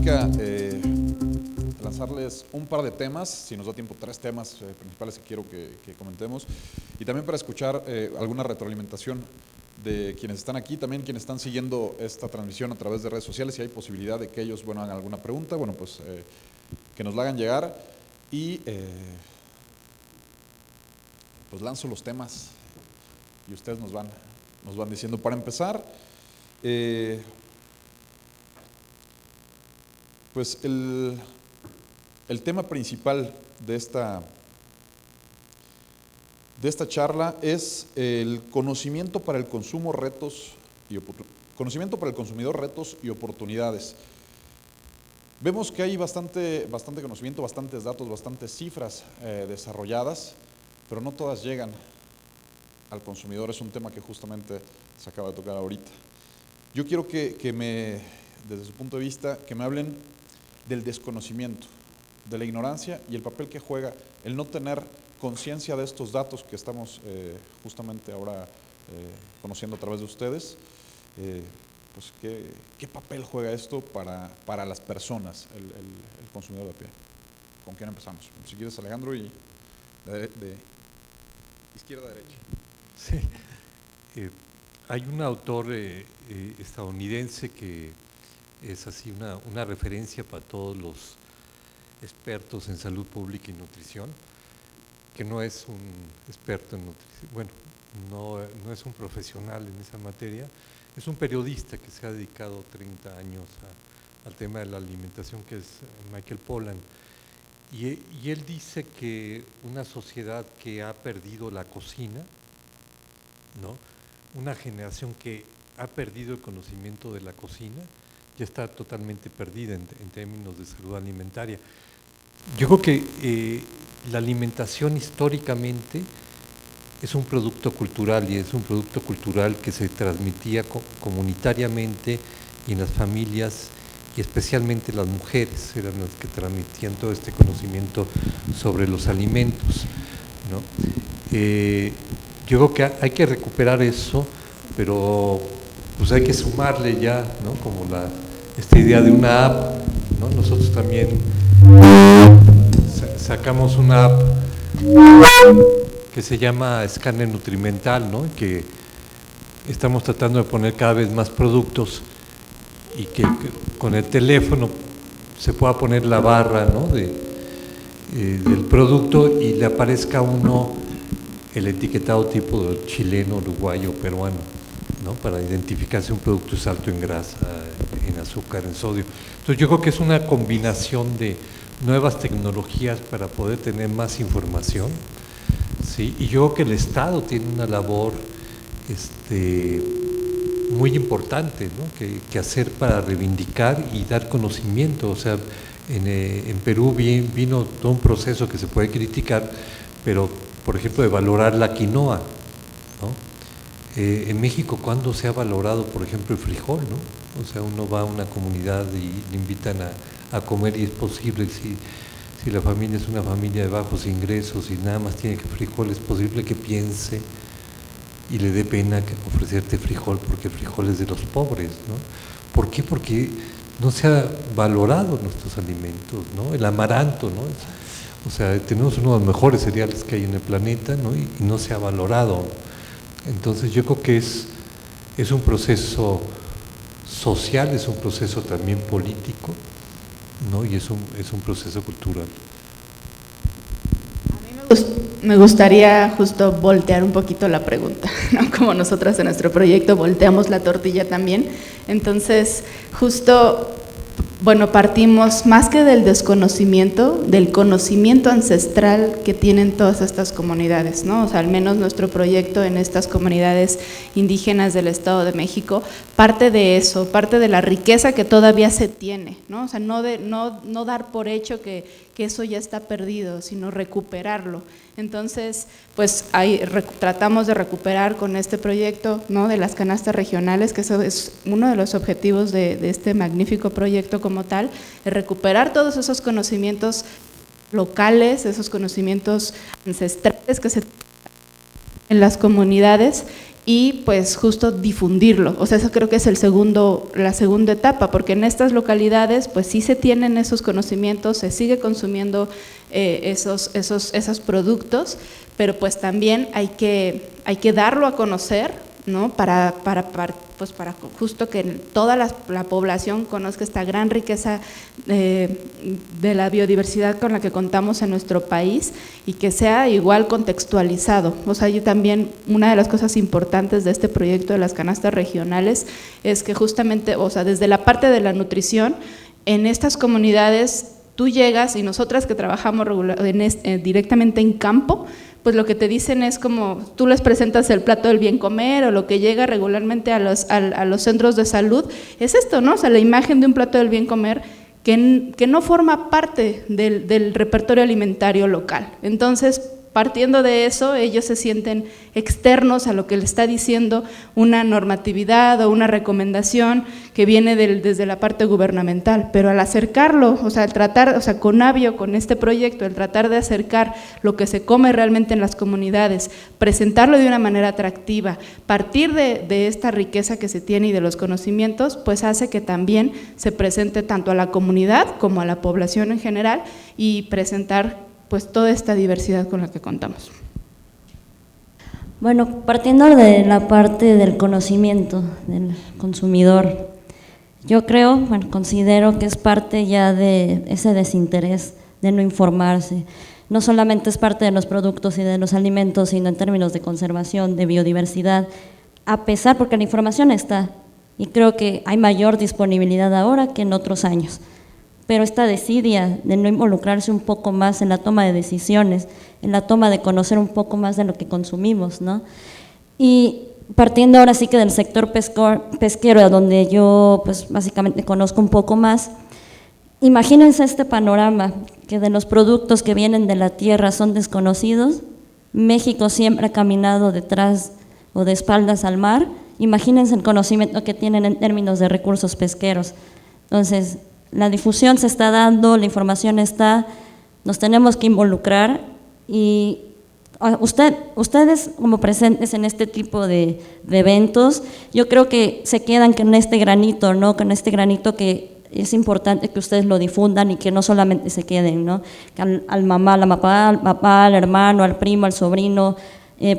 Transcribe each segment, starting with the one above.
dinámica, lanzarles un par de temas, si nos da tiempo, 3 temas principales que quiero que comentemos, y también para escuchar alguna retroalimentación de quienes están aquí, también quienes están siguiendo esta transmisión a través de redes sociales. Si hay posibilidad de que ellos, hagan alguna pregunta, pues que nos la hagan llegar, y pues lanzo los temas y ustedes nos van diciendo. Para empezar, pues el tema principal de esta charla es el conocimiento para el consumo, conocimiento para el consumidor, retos y oportunidades. Vemos que hay bastante conocimiento, bastantes datos, bastantes cifras desarrolladas, pero no todas llegan al consumidor. Es un tema que justamente se acaba de tocar ahorita. Yo quiero que desde su punto de vista, que me hablen del desconocimiento, de la ignorancia y el papel que juega el no tener conciencia de estos datos que estamos justamente ahora conociendo a través de ustedes. Pues ¿qué papel juega esto para las personas, el consumidor de a pie? ¿Con quién empezamos? Si quieres, Alejandro, y de izquierda a derecha. Sí. Hay un autor estadounidense que es así una referencia para todos los expertos en salud pública y nutrición, que no es un experto en nutrición, bueno, no es un profesional en esa materia, es un periodista que se ha dedicado 30 años al tema de la alimentación, que es Michael Pollan, y él dice que una sociedad que ha perdido la cocina, ¿no?, una generación que ha perdido el conocimiento de la cocina, ya está totalmente perdida en términos de salud alimentaria. Yo creo que la alimentación históricamente es un producto cultural, y es un producto cultural que se transmitía comunitariamente y en las familias, y especialmente las mujeres eran las que transmitían todo este conocimiento sobre los alimentos, ¿no? Yo creo que hay que recuperar eso, pero pues hay que sumarle ya, ¿no?, como esta idea de una app, ¿no? Nosotros también sacamos una app que se llama Escáner Nutrimental, ¿no?, que estamos tratando de poner cada vez más productos y que con el teléfono se pueda poner la barra, ¿no?, del producto, y le aparezca a uno el etiquetado tipo chileno, uruguayo, peruano, ¿no?, para identificar si un producto es alto en grasa, en azúcar, en sodio. Entonces yo creo que es una combinación de nuevas tecnologías para poder tener más información, ¿sí? Y yo creo que el Estado tiene una labor muy importante, ¿no?, que hacer para reivindicar y dar conocimiento. O sea, en Perú vino todo un proceso que se puede criticar, pero por ejemplo de valorar la quinoa, ¿no? En México, ¿cuándo se ha valorado, por ejemplo, el frijol, ¿no? O sea, uno va a una comunidad y le invitan a comer, y es posible, si la familia es una familia de bajos ingresos y nada más tiene frijol, es posible que piense y le dé pena ofrecerte frijol, porque el frijol es de los pobres, ¿no? ¿Por qué? Porque no se ha valorado nuestros alimentos, ¿no? El amaranto, ¿no? O sea, tenemos uno de los mejores cereales que hay en el planeta, ¿no?, y no se ha valorado. Entonces yo creo que es un proceso social, es un proceso también político, ¿no?, y es un proceso cultural. A mí me gustaría justo voltear un poquito la pregunta, ¿no?, como nosotras en nuestro proyecto volteamos la tortilla también. Entonces, justo, bueno, partimos más que del desconocimiento, del conocimiento ancestral que tienen todas estas comunidades, ¿no? O sea, al menos nuestro proyecto en estas comunidades indígenas del Estado de México parte de eso, parte de la riqueza que todavía se tiene, ¿no? O sea, no dar por hecho que eso ya está perdido, sino recuperarlo. Entonces, pues ahí tratamos de recuperar con este proyecto, ¿no?, de las canastas regionales, que eso es uno de los objetivos de este magnífico proyecto como tal, es recuperar todos esos conocimientos locales, esos conocimientos ancestrales que se en las comunidades, y pues justo difundirlo. O sea, eso creo que es la segunda etapa, porque en estas localidades pues sí se tienen esos conocimientos, se sigue consumiendo esos productos, pero pues también hay que darlo a conocer, ¿no? Para justo que toda la población conozca esta gran riqueza de la biodiversidad con la que contamos en nuestro país y que sea igual contextualizado. O sea, yo también, una de las cosas importantes de este proyecto de las canastas regionales es que justamente, o sea, desde la parte de la nutrición, en estas comunidades tú llegas y nosotras que trabajamos directamente en campo, pues lo que te dicen es como, tú les presentas el plato del bien comer o lo que llega regularmente a los centros de salud, es esto, ¿no? O sea, la imagen de un plato del bien comer que no forma parte del repertorio alimentario local. Entonces, partiendo de eso, ellos se sienten externos a lo que le está diciendo una normatividad o una recomendación que viene desde la parte gubernamental, pero al acercarlo, o sea, al tratar, o sea, con Avio, con este proyecto, el tratar de acercar lo que se come realmente en las comunidades, presentarlo de una manera atractiva, partir de esta riqueza que se tiene y de los conocimientos, pues hace que también se presente tanto a la comunidad como a la población en general y presentar pues toda esta diversidad con la que contamos. Bueno, partiendo de la parte del conocimiento del consumidor, yo creo, bueno, considero que es parte ya de ese desinterés de no informarse. No solamente es parte de los productos y de los alimentos, sino en términos de conservación, de biodiversidad, a pesar, porque la información está, y creo que hay mayor disponibilidad ahora que en otros años. Pero esta desidia de no involucrarse un poco más en la toma de decisiones, en la toma de conocer un poco más de lo que consumimos, ¿no? Y partiendo ahora sí que del sector pesquero, donde yo pues básicamente conozco un poco más, imagínense este panorama, que de los productos que vienen de la tierra son desconocidos, México siempre ha caminado detrás o de espaldas al mar, imagínense el conocimiento que tienen en términos de recursos pesqueros. Entonces, la difusión se está dando, la información está, nos tenemos que involucrar y ustedes como presentes en este tipo de eventos, yo creo que se quedan con este granito, ¿no? Con este granito que es importante que ustedes lo difundan y que no solamente se queden, ¿no? Que al mamá, al papá, al hermano, al primo, al sobrino,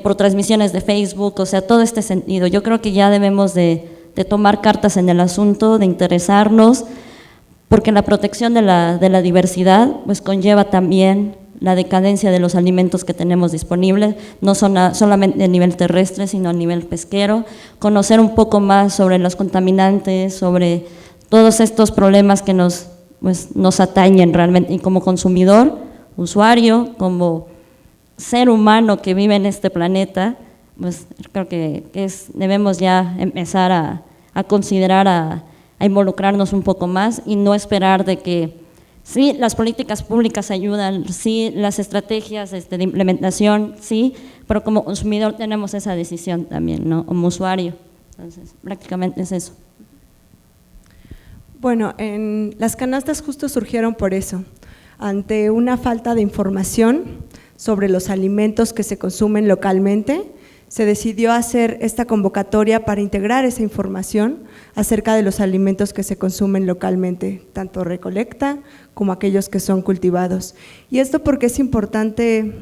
por transmisiones de Facebook, o sea, todo este sentido. Yo creo que ya debemos de tomar cartas en el asunto, de interesarnos, porque la protección de la diversidad pues conlleva también la decadencia de los alimentos que tenemos disponibles, no solamente a nivel terrestre, sino a nivel pesquero, conocer un poco más sobre los contaminantes, sobre todos estos problemas que nos atañen realmente, y como consumidor, usuario, como ser humano que vive en este planeta, pues creo que debemos ya empezar a considerar a involucrarnos un poco más y no esperar de que sí, las políticas públicas ayudan, sí, las estrategias de implementación, sí, pero como consumidor tenemos esa decisión también, ¿no? Como usuario. Entonces, prácticamente es eso. Bueno, las canastas justo surgieron por eso, ante una falta de información sobre los alimentos que se consumen localmente. Se decidió hacer esta convocatoria para integrar esa información acerca de los alimentos que se consumen localmente, tanto recolecta como aquellos que son cultivados. Y esto porque es importante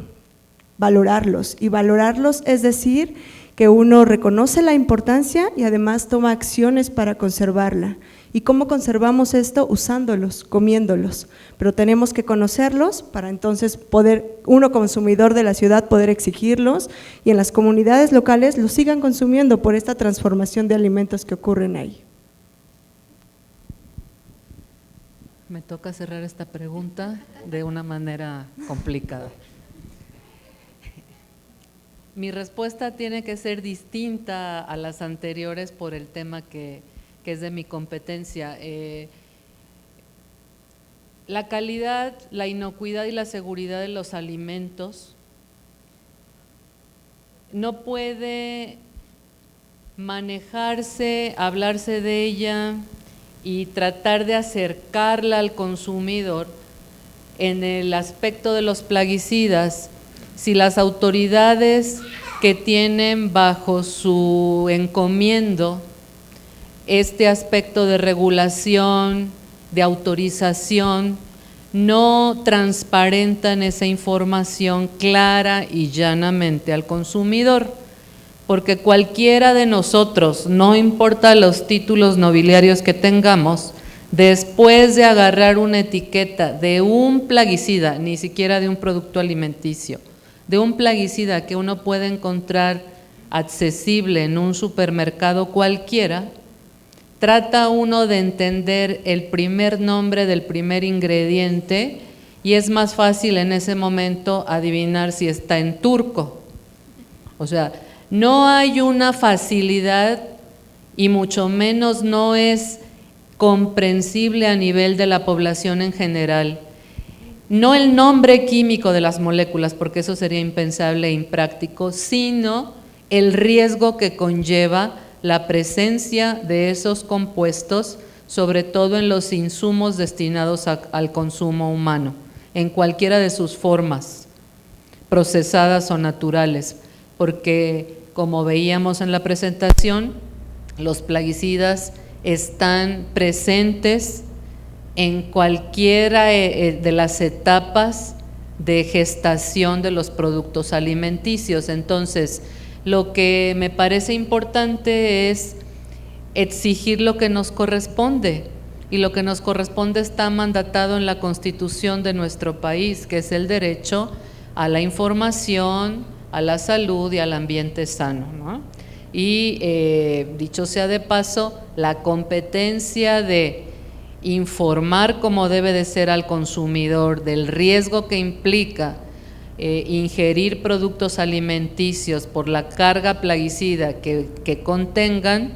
valorarlos, y valorarlos es decir que uno reconoce la importancia y además toma acciones para conservarla. ¿Y cómo conservamos esto? Usándolos, comiéndolos, pero tenemos que conocerlos para entonces poder, uno consumidor de la ciudad, poder exigirlos y en las comunidades locales los sigan consumiendo por esta transformación de alimentos que ocurren ahí. Me toca cerrar esta pregunta de una manera complicada. Mi respuesta tiene que ser distinta a las anteriores por el tema que es de mi competencia. La calidad, la inocuidad y la seguridad de los alimentos no puede manejarse, hablarse de ella y tratar de acercarla al consumidor en el aspecto de los plaguicidas si las autoridades que tienen bajo su encomiendo este aspecto de regulación, de autorización, no transparentan esa información clara y llanamente al consumidor, porque cualquiera de nosotros, no importa los títulos nobiliarios que tengamos, después de agarrar una etiqueta de un plaguicida, ni siquiera de un producto alimenticio, de un plaguicida que uno puede encontrar accesible en un supermercado cualquiera, trata uno de entender el primer nombre del primer ingrediente y es más fácil en ese momento adivinar si está en turco. O sea, no hay una facilidad y mucho menos no es comprensible a nivel de la población en general. No el nombre químico de las moléculas, porque eso sería impensable e impráctico, sino el riesgo que conlleva la presencia de esos compuestos, sobre todo en los insumos destinados al consumo humano, en cualquiera de sus formas, procesadas o naturales, porque como veíamos en la presentación, los plaguicidas están presentes en cualquiera de las etapas de gestación de los productos alimenticios. Entonces, lo que me parece importante es exigir lo que nos corresponde, y lo que nos corresponde está mandatado en la Constitución de nuestro país, que es el derecho a la información, a la salud y al ambiente sano, ¿no? Y dicho sea de paso, la competencia de informar como debe de ser al consumidor del riesgo que implica ingerir productos alimenticios por la carga plaguicida que contengan,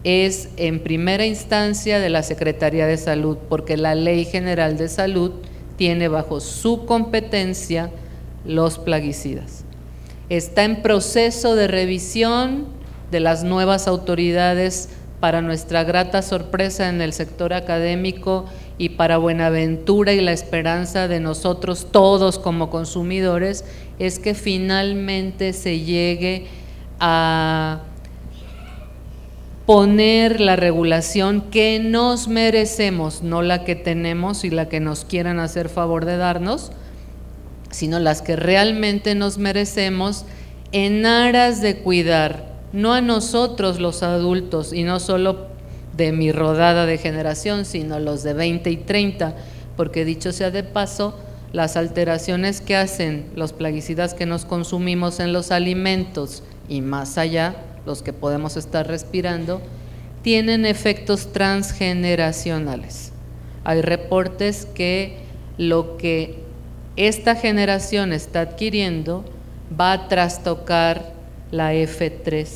es en primera instancia de la Secretaría de Salud, porque la Ley General de Salud tiene bajo su competencia los plaguicidas. Está en proceso de revisión de las nuevas autoridades, para nuestra grata sorpresa en el sector académico y para buenaventura y la esperanza de nosotros todos como consumidores, es que finalmente se llegue a poner la regulación que nos merecemos, no la que tenemos y la que nos quieran hacer favor de darnos, sino las que realmente nos merecemos, en aras de cuidar no a nosotros los adultos, y no solo de mi rodada de generación, sino los de 20 y 30, porque dicho sea de paso, las alteraciones que hacen los plaguicidas que nos consumimos en los alimentos y más allá, los que podemos estar respirando, tienen efectos transgeneracionales. Hay reportes que lo que esta generación está adquiriendo va a trastocar la F3,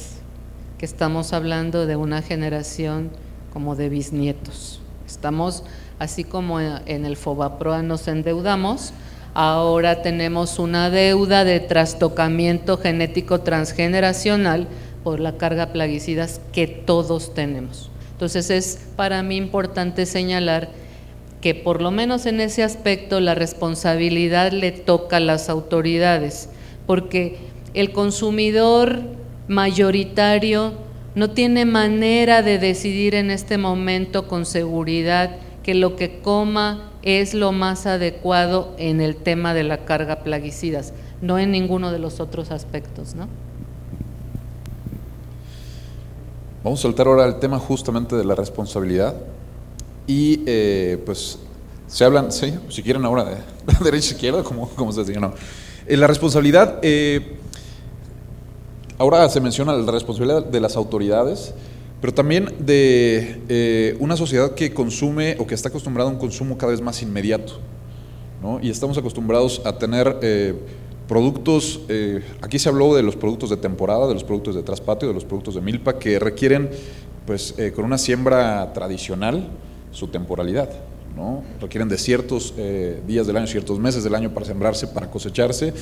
que estamos hablando de una generación como de bisnietos. Estamos, así como en el Fobaproa nos endeudamos, ahora tenemos una deuda de trastocamiento genético transgeneracional por la carga plaguicidas que todos tenemos. Entonces es para mí importante señalar que por lo menos en ese aspecto la responsabilidad le toca a las autoridades, porque el consumidor mayoritario no tiene manera de decidir en este momento con seguridad que lo que coma es lo más adecuado en el tema de la carga plaguicidas, no en ninguno de los otros aspectos, ¿no? Vamos a saltar ahora al tema justamente de la responsabilidad y pues se hablan, sí, si quieren ahora de derecha e izquierda, como se dice, no. La responsabilidad, ahora se menciona la responsabilidad de las autoridades, pero también de una sociedad que consume o que está acostumbrada a un consumo cada vez más inmediato, ¿no? Y estamos acostumbrados a tener productos, aquí se habló de los productos de temporada, de los productos de traspatio, de los productos de milpa, que requieren, pues, con una siembra tradicional, su temporalidad, ¿no? Requieren de ciertos días del año, ciertos meses del año para sembrarse, para cosecharse,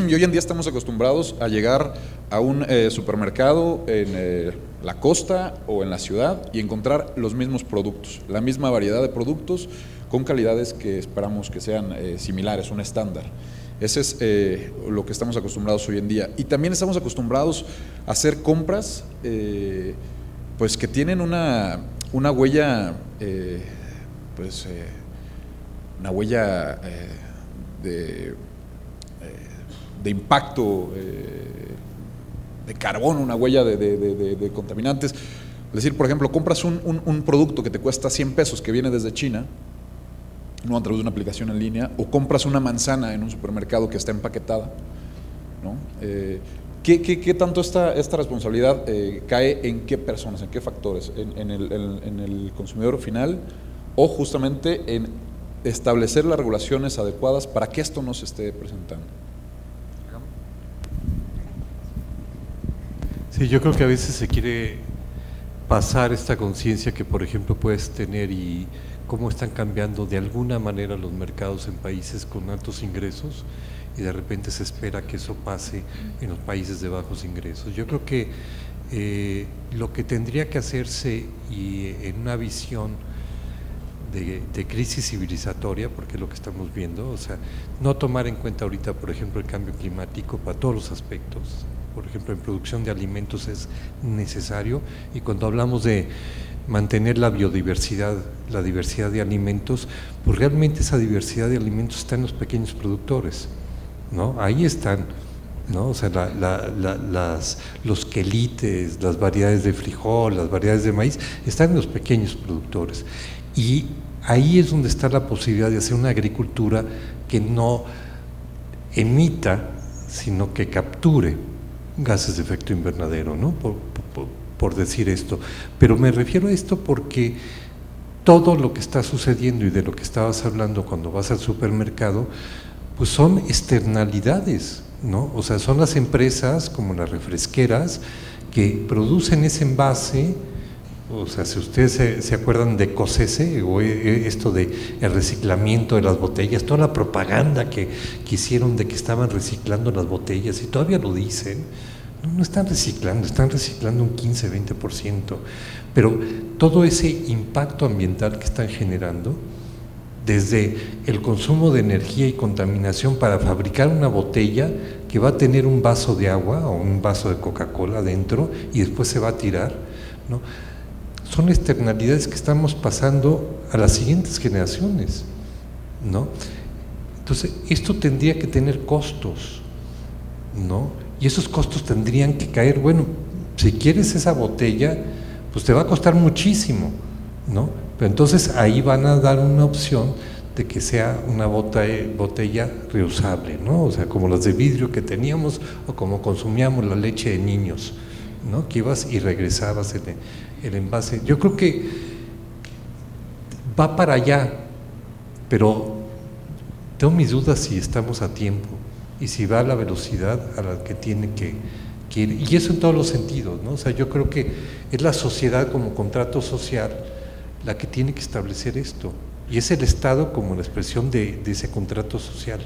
y hoy en día estamos acostumbrados a llegar a un supermercado en la costa o en la ciudad y encontrar los mismos productos, la misma variedad de productos con calidades que esperamos que sean similares, un estándar. Ese es lo que estamos acostumbrados hoy en día. Y también estamos acostumbrados a hacer compras pues que tienen una huella, una huella de impacto de carbono, una huella de contaminantes. Es decir, por ejemplo, compras un producto que te cuesta 100 pesos que viene desde China, no a través de una aplicación en línea, o compras una manzana en un supermercado que está empaquetada, ¿no? ¿Qué tanto esta responsabilidad cae en qué personas, en qué factores? ¿En el consumidor final o justamente en establecer las regulaciones adecuadas para que esto no se esté presentando? Sí, yo creo que a veces se quiere pasar esta conciencia que, por ejemplo, puedes tener y cómo están cambiando de alguna manera los mercados en países con altos ingresos, y de repente se espera que eso pase en los países de bajos ingresos. Yo creo que lo que tendría que hacerse, y en una visión de crisis civilizatoria, porque es lo que estamos viendo, o sea, no tomar en cuenta ahorita, por ejemplo, el cambio climático para todos los aspectos. Por ejemplo, en producción de alimentos es necesario, y cuando hablamos de mantener la biodiversidad, la diversidad de alimentos, pues realmente esa diversidad de alimentos está en los pequeños productores, ¿no? Ahí están, ¿no? O sea, los quelites, las variedades de frijol, las variedades de maíz, están en los pequeños productores. Y ahí es donde está la posibilidad de hacer una agricultura que no emita, sino que capture gases de efecto invernadero, ¿no? Por decir esto. Pero me refiero a esto porque todo lo que está sucediendo y de lo que estabas hablando cuando vas al supermercado, pues son externalidades, ¿no? O sea, son las empresas como las refresqueras que producen ese envase. O sea, si ustedes se acuerdan de COSESE o esto de el reciclamiento de las botellas, toda la propaganda que hicieron de que estaban reciclando las botellas, y todavía lo dicen, no están reciclando un 15-20%, pero todo ese impacto ambiental que están generando, desde el consumo de energía y contaminación para fabricar una botella que va a tener un vaso de agua o un vaso de Coca-Cola dentro y después se va a tirar, ¿no? Son externalidades que estamos pasando a las siguientes generaciones, ¿no? Entonces, esto tendría que tener costos, ¿no? Y esos costos tendrían que caer, bueno, si quieres esa botella, pues te va a costar muchísimo, ¿no? Pero entonces ahí van a dar una opción de que sea una botella reusable, ¿no? O sea, como las de vidrio que teníamos o como consumíamos la leche de niños, ¿no? Que ibas y regresabas el envase. Yo creo que va para allá, pero tengo mis dudas si estamos a tiempo y si va a la velocidad a la que tiene que ir. Y eso en todos los sentidos, ¿no? O sea, yo creo que es la sociedad como contrato social la que tiene que establecer esto, y es el Estado como la expresión de ese contrato social,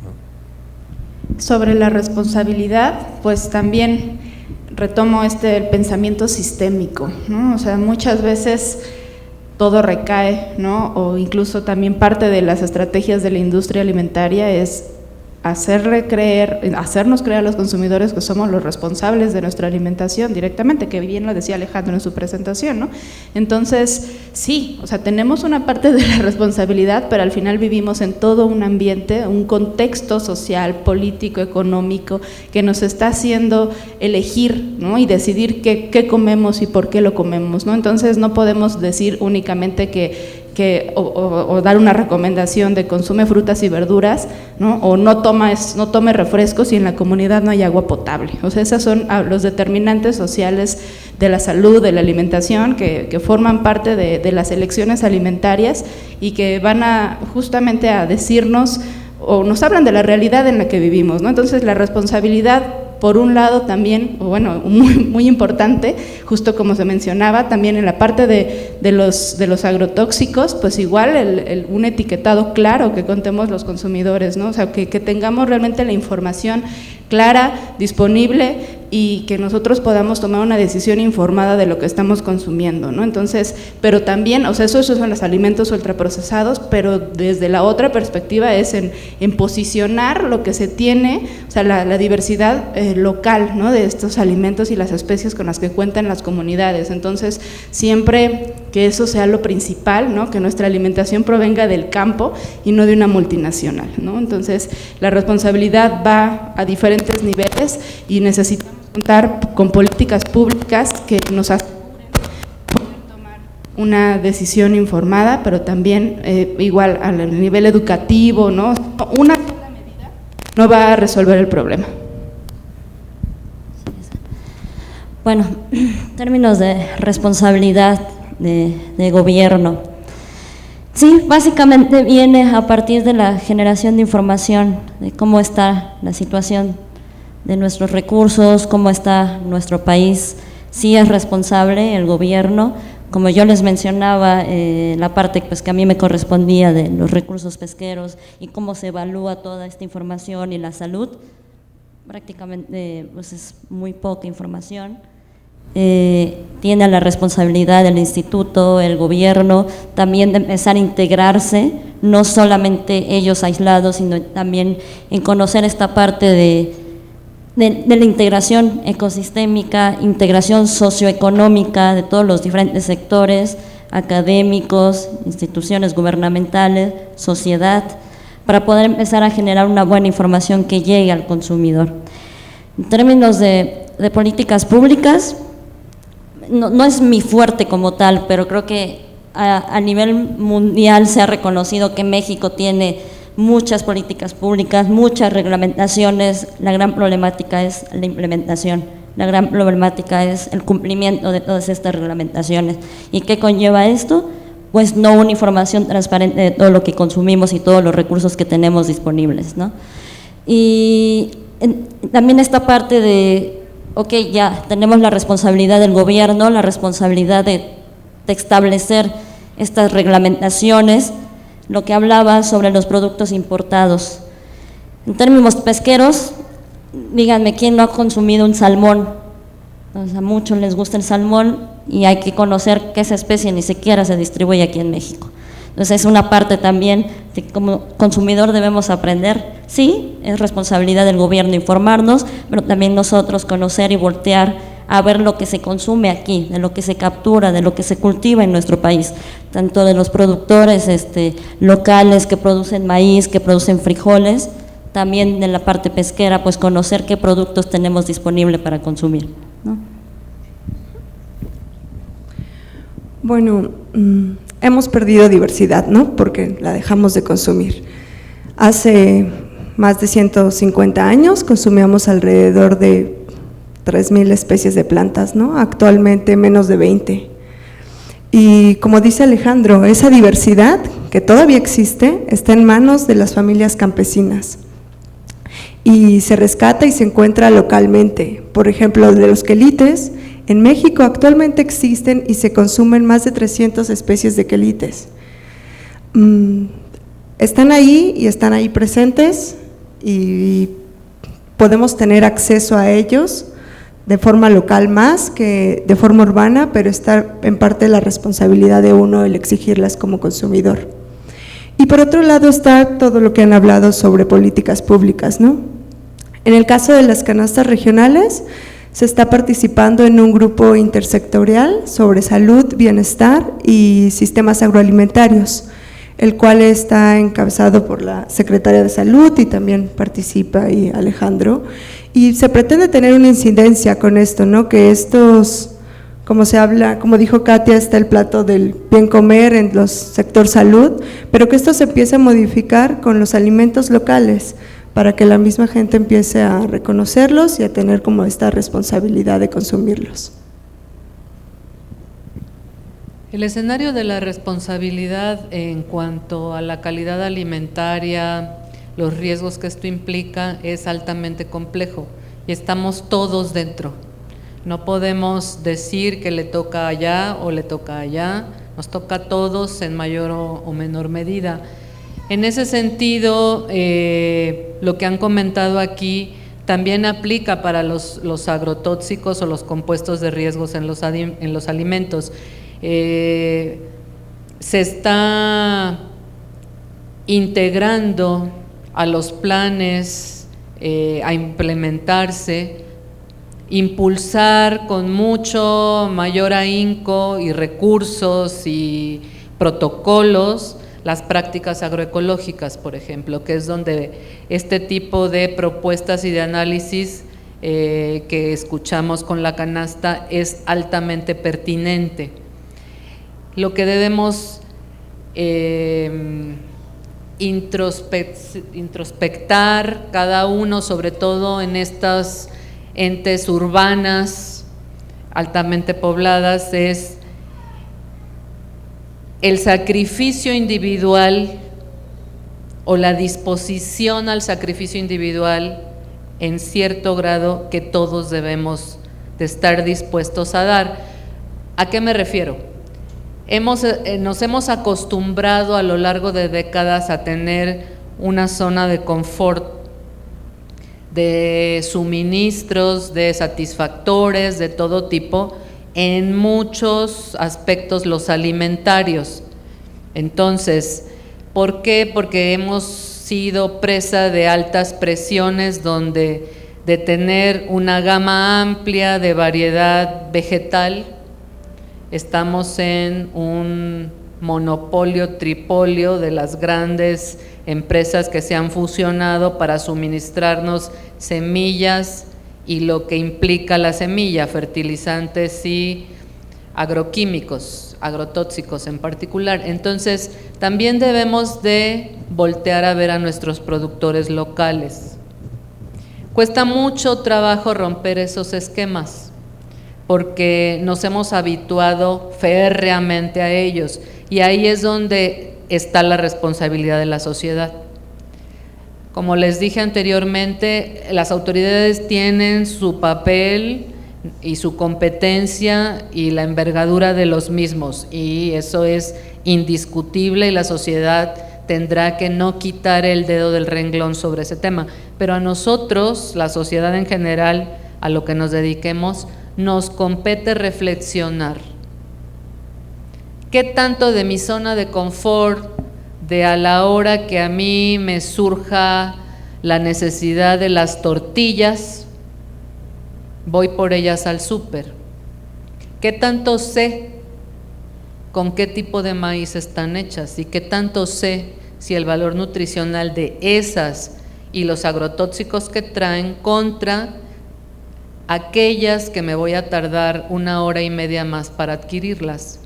¿no? Sobre la responsabilidad, pues también retomo el pensamiento sistémico, ¿no? O sea, muchas veces todo recae, ¿no? O incluso también parte de las estrategias de la industria alimentaria es hacernos creer a los consumidores que somos los responsables de nuestra alimentación directamente, que bien lo decía Alejandro en su presentación, ¿no? Entonces, sí, o sea, tenemos una parte de la responsabilidad, pero al final vivimos en todo un ambiente, un contexto social, político, económico, que nos está haciendo elegir, ¿no? Y decidir qué comemos y por qué lo comemos, ¿no? Entonces, no podemos decir únicamente o dar una recomendación de consume frutas y verduras, ¿no? O no tome refrescos si en la comunidad no hay agua potable. O sea, esos son los determinantes sociales de la salud, de la alimentación, que forman parte de las elecciones alimentarias y que van justamente a decirnos o nos hablan de la realidad en la que vivimos, ¿no? Entonces, la responsabilidad, por un lado también, bueno, muy importante, justo como se mencionaba, también en la parte de los agrotóxicos, pues igual un etiquetado claro que contemos los consumidores, ¿no? O sea, que tengamos realmente la información clara, disponible, y que nosotros podamos tomar una decisión informada de lo que estamos consumiendo, ¿no? Entonces, pero también, o sea, esos son los alimentos ultraprocesados, pero desde la otra perspectiva es en posicionar lo que se tiene, o sea, la diversidad local, ¿no? De estos alimentos y las especies con las que cuentan las comunidades. Entonces, siempre que eso sea lo principal, ¿no? Que nuestra alimentación provenga del campo y no de una multinacional, ¿no? Entonces, la responsabilidad va a diferentes niveles y necesitamos contar con políticas públicas que nos aseguren poder tomar una decisión informada, pero también igual al nivel educativo, ¿no? Una sola medida no va a resolver el problema. Bueno, en términos de responsabilidad de gobierno, sí, básicamente viene a partir de la generación de información, de cómo está la situación de nuestros recursos, cómo está nuestro país. Sí es responsable el gobierno, como yo les mencionaba, la parte pues, que a mí me correspondía de los recursos pesqueros y cómo se evalúa toda esta información y la salud, prácticamente pues, es muy poca información. Tiene la responsabilidad del instituto, el gobierno, también de empezar a integrarse, no solamente ellos aislados, sino también en conocer esta parte de la integración ecosistémica, integración socioeconómica de todos los diferentes sectores, académicos, instituciones gubernamentales, sociedad, para poder empezar a generar una buena información que llegue al consumidor. En términos de políticas públicas, no es mi fuerte como tal, pero creo que a nivel mundial se ha reconocido que México tiene muchas políticas públicas, muchas reglamentaciones. La gran problemática es la implementación, la gran problemática es el cumplimiento de todas estas reglamentaciones. ¿Y qué conlleva esto? Pues no una información transparente de todo lo que consumimos y todos los recursos que tenemos disponibles, ¿no? Y también esta parte de, ok, ya tenemos la responsabilidad del gobierno, la responsabilidad de establecer estas reglamentaciones, lo que hablaba sobre los productos importados. En términos pesqueros, díganme, ¿quién no ha consumido un salmón? Pues a muchos les gusta el salmón y hay que conocer que esa especie ni siquiera se distribuye aquí en México. Entonces es una parte también que como consumidor debemos aprender. Sí, es responsabilidad del gobierno informarnos, pero también nosotros conocer y voltear a ver lo que se consume aquí, de lo que se captura, de lo que se cultiva en nuestro país, tanto de los productores locales que producen maíz, que producen frijoles, también de la parte pesquera, pues conocer qué productos tenemos disponible para consumir, ¿no? Bueno, hemos perdido diversidad, ¿no? Porque la dejamos de consumir. Hace más de 150 años consumíamos alrededor de 3,000 especies de plantas, ¿no? Actualmente menos de 20. Y como dice Alejandro, esa diversidad que todavía existe está en manos de las familias campesinas y se rescata y se encuentra localmente. Por ejemplo, de los quelites, en México actualmente existen y se consumen más de 300 especies de quelites. Están ahí y están ahí presentes y podemos tener acceso a ellos de forma local más que de forma urbana, pero está en parte la responsabilidad de uno el exigirlas como consumidor. Y por otro lado está todo lo que han hablado sobre políticas públicas, ¿no? En el caso de las canastas regionales, se está participando en un grupo intersectorial sobre salud, bienestar y sistemas agroalimentarios, el cual está encabezado por la Secretaria de Salud y también participa ahí Alejandro, y se pretende tener una incidencia con esto, ¿no? Que estos, como se habla, como dijo Katia, está el plato del bien comer en los sector salud, pero que esto se empiece a modificar con los alimentos locales, para que la misma gente empiece a reconocerlos y a tener como esta responsabilidad de consumirlos. El escenario de la responsabilidad en cuanto a la calidad alimentaria, los riesgos que esto implica, es altamente complejo y estamos todos dentro. No podemos decir que le toca allá o le toca allá, nos toca a todos en mayor o menor medida. En ese sentido, lo que han comentado aquí también aplica para los agrotóxicos o los compuestos de riesgos en los alimentos. Se está integrando a los planes a implementarse, impulsar con mucho mayor ahínco y recursos y protocolos las prácticas agroecológicas, por ejemplo, que es donde este tipo de propuestas y de análisis que escuchamos con la canasta es altamente pertinente. Lo que debemos introspectar cada uno, sobre todo en estas entes urbanas altamente pobladas, es el sacrificio individual o la disposición al sacrificio individual en cierto grado que todos debemos de estar dispuestos a dar. ¿A qué me refiero? Nos hemos acostumbrado a lo largo de décadas a tener una zona de confort, de suministros, de satisfactores de todo tipo, en muchos aspectos los alimentarios. Entonces, ¿por qué? Porque hemos sido presa de altas presiones donde de tener una gama amplia de variedad vegetal, estamos en un monopolio, tripolio de las grandes empresas que se han fusionado para suministrarnos semillas y lo que implica la semilla, fertilizantes y agroquímicos, agrotóxicos en particular. Entonces, también debemos de voltear a ver a nuestros productores locales. Cuesta mucho trabajo romper esos esquemas, porque nos hemos habituado férreamente a ellos, y ahí es donde está la responsabilidad de la sociedad. Como les dije anteriormente, las autoridades tienen su papel y su competencia y la envergadura de los mismos, y eso es indiscutible, y la sociedad tendrá que no quitar el dedo del renglón sobre ese tema. Pero a nosotros, la sociedad en general, a lo que nos dediquemos, nos compete reflexionar. ¿Qué tanto de mi zona de confort, de a la hora que a mí me surja la necesidad de las tortillas, voy por ellas al súper? ¿Qué tanto sé con qué tipo de maíz están hechas? ¿Y qué tanto sé si el valor nutricional de esas y los agrotóxicos que traen contra aquellas que me voy a tardar 1 hora y media más para adquirirlas?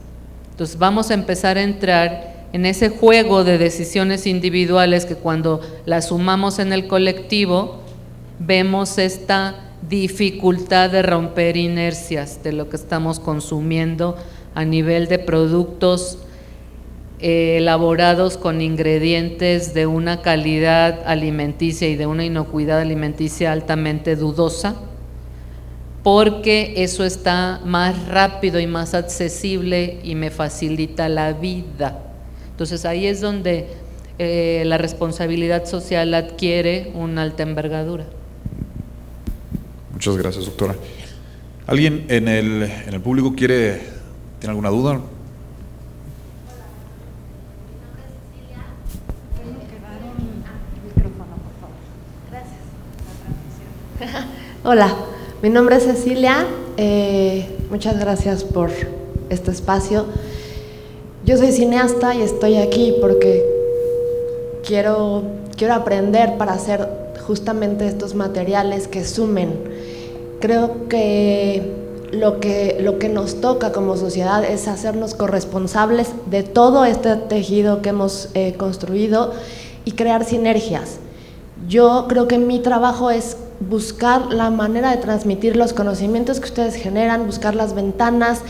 Entonces vamos a empezar a entrar en ese juego de decisiones individuales que cuando las sumamos en el colectivo vemos esta dificultad de romper inercias de lo que estamos consumiendo a nivel de productos elaborados con ingredientes de una calidad alimenticia y de una inocuidad alimenticia altamente dudosa, porque eso está más rápido y más accesible y me facilita la vida. Entonces ahí es donde la responsabilidad social adquiere una alta envergadura. Muchas gracias, doctora. ¿Alguien en el público tiene alguna duda? Hola, mi nombre es Cecilia, muchas gracias por este espacio. Yo soy cineasta y estoy aquí porque quiero aprender para hacer justamente estos materiales que sumen. Creo que lo que nos toca como sociedad es hacernos corresponsables de todo este tejido que hemos construido y crear sinergias. Yo creo que mi trabajo es buscar la manera de transmitir los conocimientos que ustedes generan, buscar las ventanas,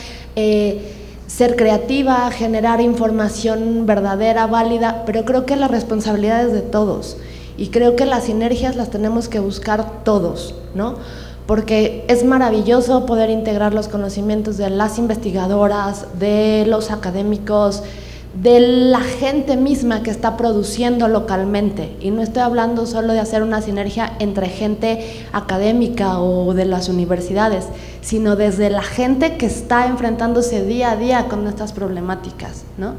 ser creativa, generar información verdadera, válida, pero creo que la responsabilidad es de todos y creo que las sinergias las tenemos que buscar todos, ¿no? Porque es maravilloso poder integrar los conocimientos de las investigadoras, de los académicos, de la gente misma que está produciendo localmente, y no estoy hablando solo de hacer una sinergia entre gente académica o de las universidades, sino desde la gente que está enfrentándose día a día con estas problemáticas, ¿no?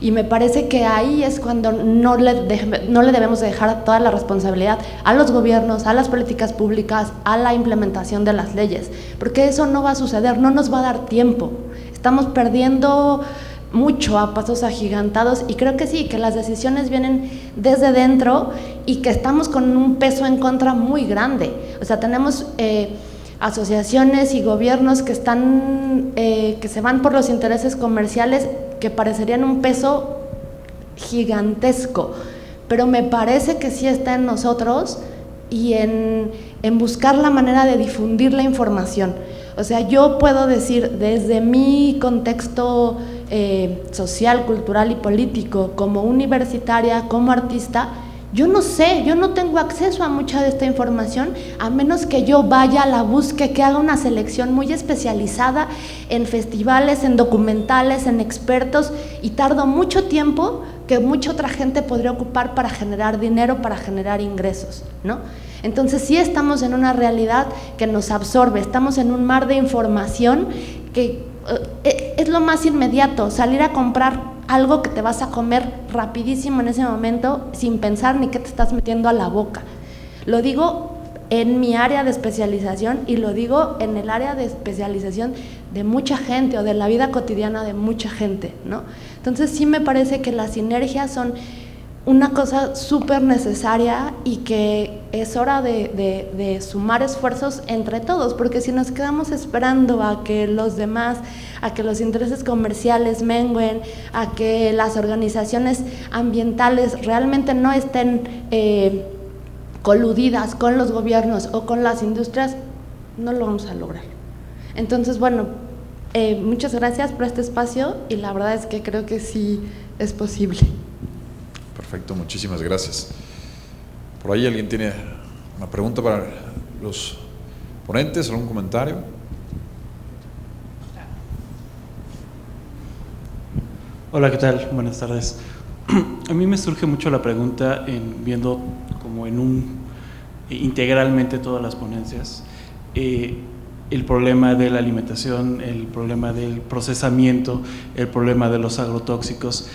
Y me parece que ahí es cuando no le debemos dejar toda la responsabilidad a los gobiernos, a las políticas públicas, a la implementación de las leyes, porque eso no va a suceder, no nos va a dar tiempo. Estamos perdiendo mucho a pasos agigantados, y creo que sí, que las decisiones vienen desde dentro y que estamos con un peso en contra muy grande. O sea, tenemos asociaciones y gobiernos que están, que se van por los intereses comerciales, que parecerían un peso gigantesco, pero me parece que sí está en nosotros y en buscar la manera de difundir la información. O sea, yo puedo decir desde mi contexto social, cultural y político, como universitaria, como artista, yo no sé, yo no tengo acceso a mucha de esta información, a menos que yo vaya, la busque, que haga una selección muy especializada en festivales, en documentales, en expertos, y tardo mucho tiempo que mucha otra gente podría ocupar para generar dinero, para generar ingresos, ¿no? Entonces sí estamos en una realidad que nos absorbe, estamos en un mar de información que es lo más inmediato, salir a comprar algo que te vas a comer rapidísimo en ese momento, sin pensar ni qué te estás metiendo a la boca. Lo digo en mi área de especialización y lo digo en el área de especialización de mucha gente o de la vida cotidiana de mucha gente, ¿no? Entonces sí me parece que las sinergias son una cosa súper necesaria y que es hora de sumar esfuerzos entre todos, porque si nos quedamos esperando a que los demás, a que los intereses comerciales mengüen, a que las organizaciones ambientales realmente no estén coludidas con los gobiernos o con las industrias, no lo vamos a lograr. Entonces, bueno, muchas gracias por este espacio y la verdad es que creo que sí es posible. Perfecto, muchísimas gracias. ¿Por ahí alguien tiene una pregunta para los ponentes, algún comentario? Hola, ¿qué tal? Buenas tardes. A mí me surge mucho la pregunta viendo como integralmente todas las ponencias, el problema de la alimentación, el problema del procesamiento, el problema de los agrotóxicos.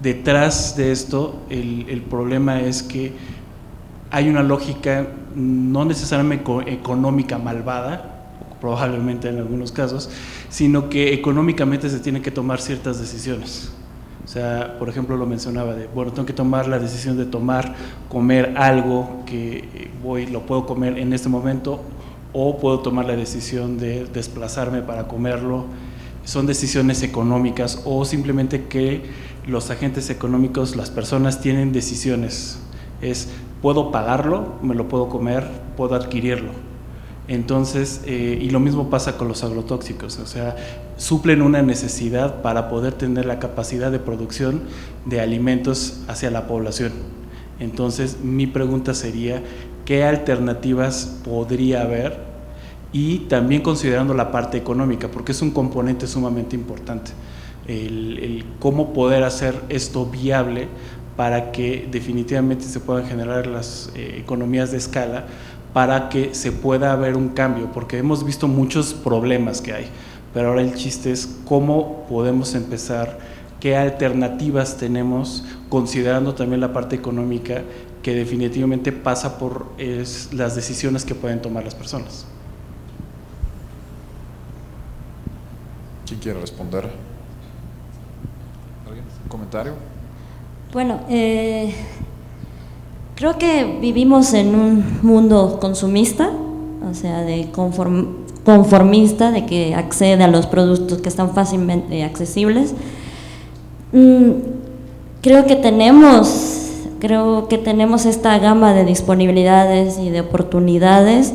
Detrás de esto, el problema es que hay una lógica no necesariamente económica malvada, probablemente en algunos casos, sino que económicamente se tienen que tomar ciertas decisiones. O sea, por ejemplo, lo mencionaba bueno, tengo que tomar la decisión de comer algo que lo puedo comer en este momento, o puedo tomar la decisión de desplazarme para comerlo. Son decisiones económicas, o simplemente que los agentes económicos, las personas tienen decisiones. Puedo pagarlo, me lo puedo comer, puedo adquirirlo. Entonces, y lo mismo pasa con los agrotóxicos, o sea, suplen una necesidad para poder tener la capacidad de producción de alimentos hacia la población. Entonces, mi pregunta sería, ¿qué alternativas podría haber? Y también considerando la parte económica, porque es un componente sumamente importante, el cómo poder hacer esto viable para que definitivamente se puedan generar las economías de escala, para que se pueda haber un cambio, porque hemos visto muchos problemas que hay, pero ahora el chiste es cómo podemos empezar, qué alternativas tenemos, considerando también la parte económica, que definitivamente pasa por las decisiones que pueden tomar las personas. ¿Quién quiere responder? ¿Alguien? ¿Un comentario? Bueno, creo que vivimos en un mundo consumista, o sea, de conformista, de que accede a los productos que están fácilmente accesibles. Creo que tenemos esta gama de disponibilidades y de oportunidades.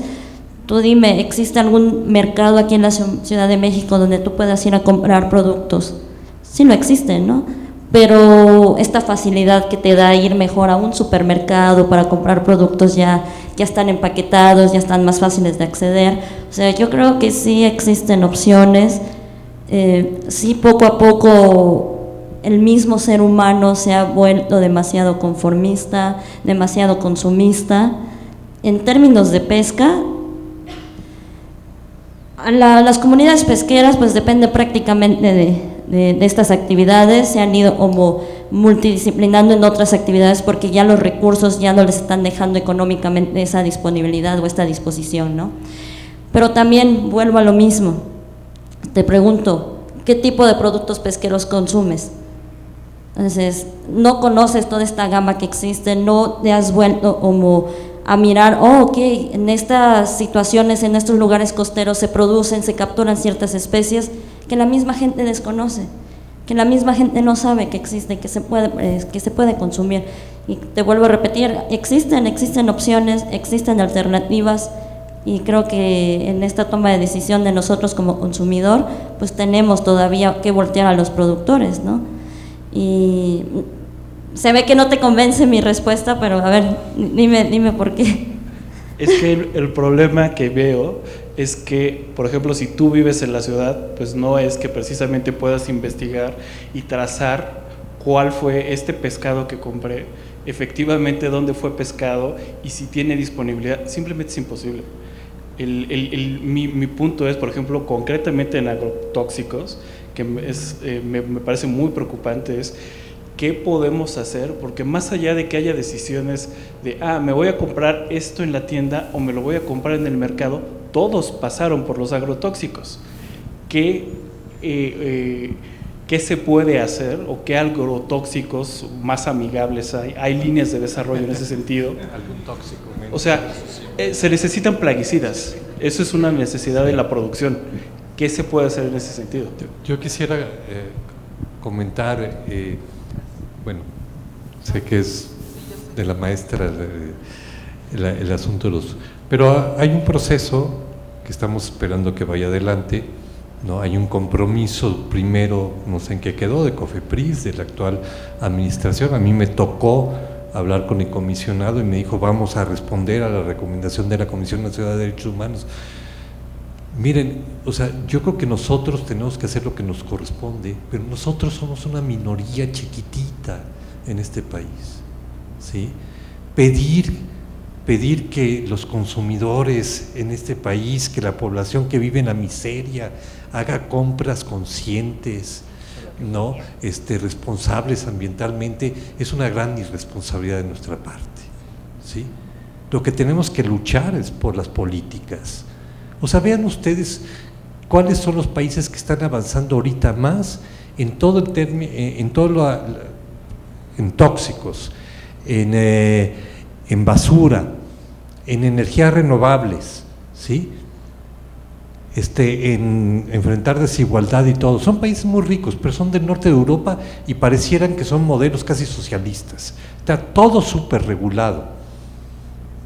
Tú dime, ¿existe algún mercado aquí en la Ciudad de México donde tú puedas ir a comprar productos? Sí, no existe, ¿no? Pero esta facilidad que te da ir mejor a un supermercado para comprar productos ya están empaquetados, ya están más fáciles de acceder. O sea, yo creo que sí existen opciones, sí poco a poco el mismo ser humano se ha vuelto demasiado conformista, demasiado consumista. En términos de pesca, las comunidades pesqueras pues dependen prácticamente de estas actividades, se han ido como multidisciplinando en otras actividades porque ya los recursos ya no les están dejando económicamente esa disponibilidad o esta disposición, ¿no? Pero también vuelvo a lo mismo, te pregunto, ¿qué tipo de productos pesqueros consumes? Entonces, no conoces toda esta gama que existe, no te has vuelto como a mirar, ok, en estas situaciones, en estos lugares costeros se producen, se capturan ciertas especies que la misma gente desconoce, que la misma gente no sabe que existen, que se puede consumir. Y te vuelvo a repetir, existen opciones, existen alternativas, y creo que en esta toma de decisión de nosotros como consumidor, pues tenemos todavía que voltear a los productores, ¿no? Y se ve que no te convence mi respuesta, pero a ver, dime por qué. Es que el problema que veo es que, por ejemplo, si tú vives en la ciudad, pues no es que precisamente puedas investigar y trazar cuál fue este pescado que compré, efectivamente dónde fue pescado y si tiene disponibilidad, simplemente es imposible. Mi punto es, por ejemplo, concretamente en agrotóxicos, que me parece muy preocupante, es qué podemos hacer, porque más allá de que haya decisiones de, me voy a comprar esto en la tienda o me lo voy a comprar en el mercado, todos pasaron por los agrotóxicos. ¿Qué se puede hacer o qué agrotóxicos más amigables hay? ¿Hay líneas de desarrollo en ese sentido? Algún tóxico. O sea, se necesitan plaguicidas, eso es una necesidad de la producción. ¿Qué se puede hacer en ese sentido? Yo quisiera comentar, bueno, sé que es de la maestra el asunto de los… Pero hay un proceso que estamos esperando que vaya adelante, ¿no? Hay un compromiso primero, no sé en qué quedó, de COFEPRIS, de la actual administración. A mí me tocó hablar con el comisionado y me dijo, vamos a responder a la recomendación de la Comisión Nacional de Derechos Humanos. Miren, o sea, yo creo que nosotros tenemos que hacer lo que nos corresponde, pero nosotros somos una minoría chiquitita en este país, ¿sí? Pedir que los consumidores en este país, que la población que vive en la miseria, haga compras conscientes, ¿no? Responsables ambientalmente, es una gran irresponsabilidad de nuestra parte, ¿sí? Lo que tenemos que luchar es por las políticas. O sea, vean ustedes cuáles son los países que están avanzando ahorita más en todo en tóxicos, en basura, en energías renovables, ¿sí? En enfrentar desigualdad y todo. Son países muy ricos, pero son del norte de Europa y parecieran que son modelos casi socialistas. Está todo súper regulado,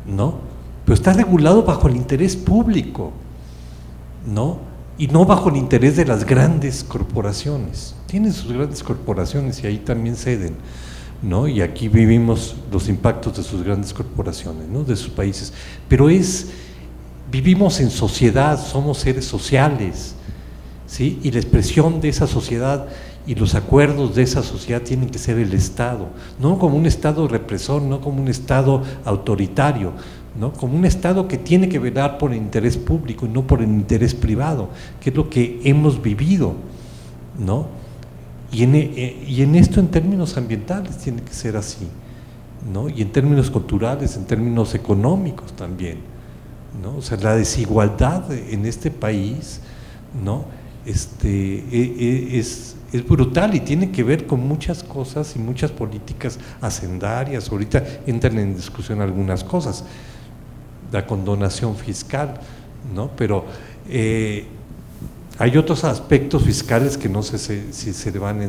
¿no? Pero está regulado bajo el interés público, ¿no? Y no bajo el interés de las grandes corporaciones. Tienen sus grandes corporaciones y ahí también ceden, ¿no? Y aquí vivimos los impactos de sus grandes corporaciones, ¿no? De sus países. Pero vivimos en sociedad, somos seres sociales, ¿sí? Y la expresión de esa sociedad y los acuerdos de esa sociedad tienen que ser el Estado, no como un Estado represor, no como un Estado autoritario, ¿no? Como un Estado que tiene que velar por el interés público y no por el interés privado, que es lo que hemos vivido, ¿no? Y en esto, en términos ambientales, tiene que ser así, ¿no? Y en términos culturales, en términos económicos también, ¿no? O sea, la desigualdad en este país, ¿no? Es brutal y tiene que ver con muchas cosas y muchas políticas hacendarias. Ahorita entran en discusión algunas cosas, la condonación fiscal, ¿no? Pero hay otros aspectos fiscales que no sé si se van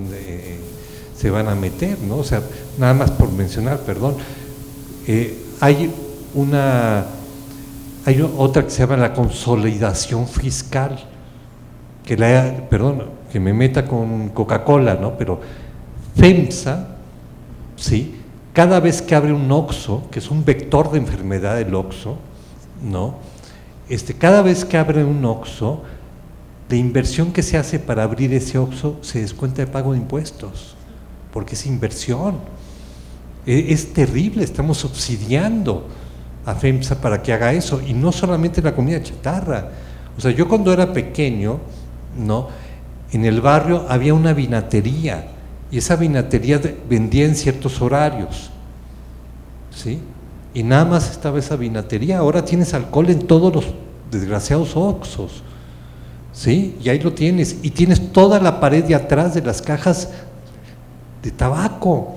a meter, ¿no? O sea, nada más por mencionar, perdón, hay otra que se llama la consolidación fiscal, que me meta con Coca-Cola, ¿no? Pero FEMSA, ¿sí? Cada vez que abre un OXXO, que es un vector de enfermedad el OXXO, ¿no? Cada vez que abre un OXXO, la inversión que se hace para abrir ese OXXO se descuenta de pago de impuestos. porque es inversión. Es terrible, estamos subsidiando a FEMSA para que haga eso, y no solamente la comida chatarra. O sea, yo cuando era pequeño, ¿no?, en el barrio había una vinatería, y esa vinatería vendía en ciertos horarios, ¿sí? Y nada más estaba esa vinatería. Ahora tienes alcohol en todos los desgraciados Oxxos, ¿sí? Y ahí lo tienes, y tienes toda la pared de atrás de las cajas de tabaco,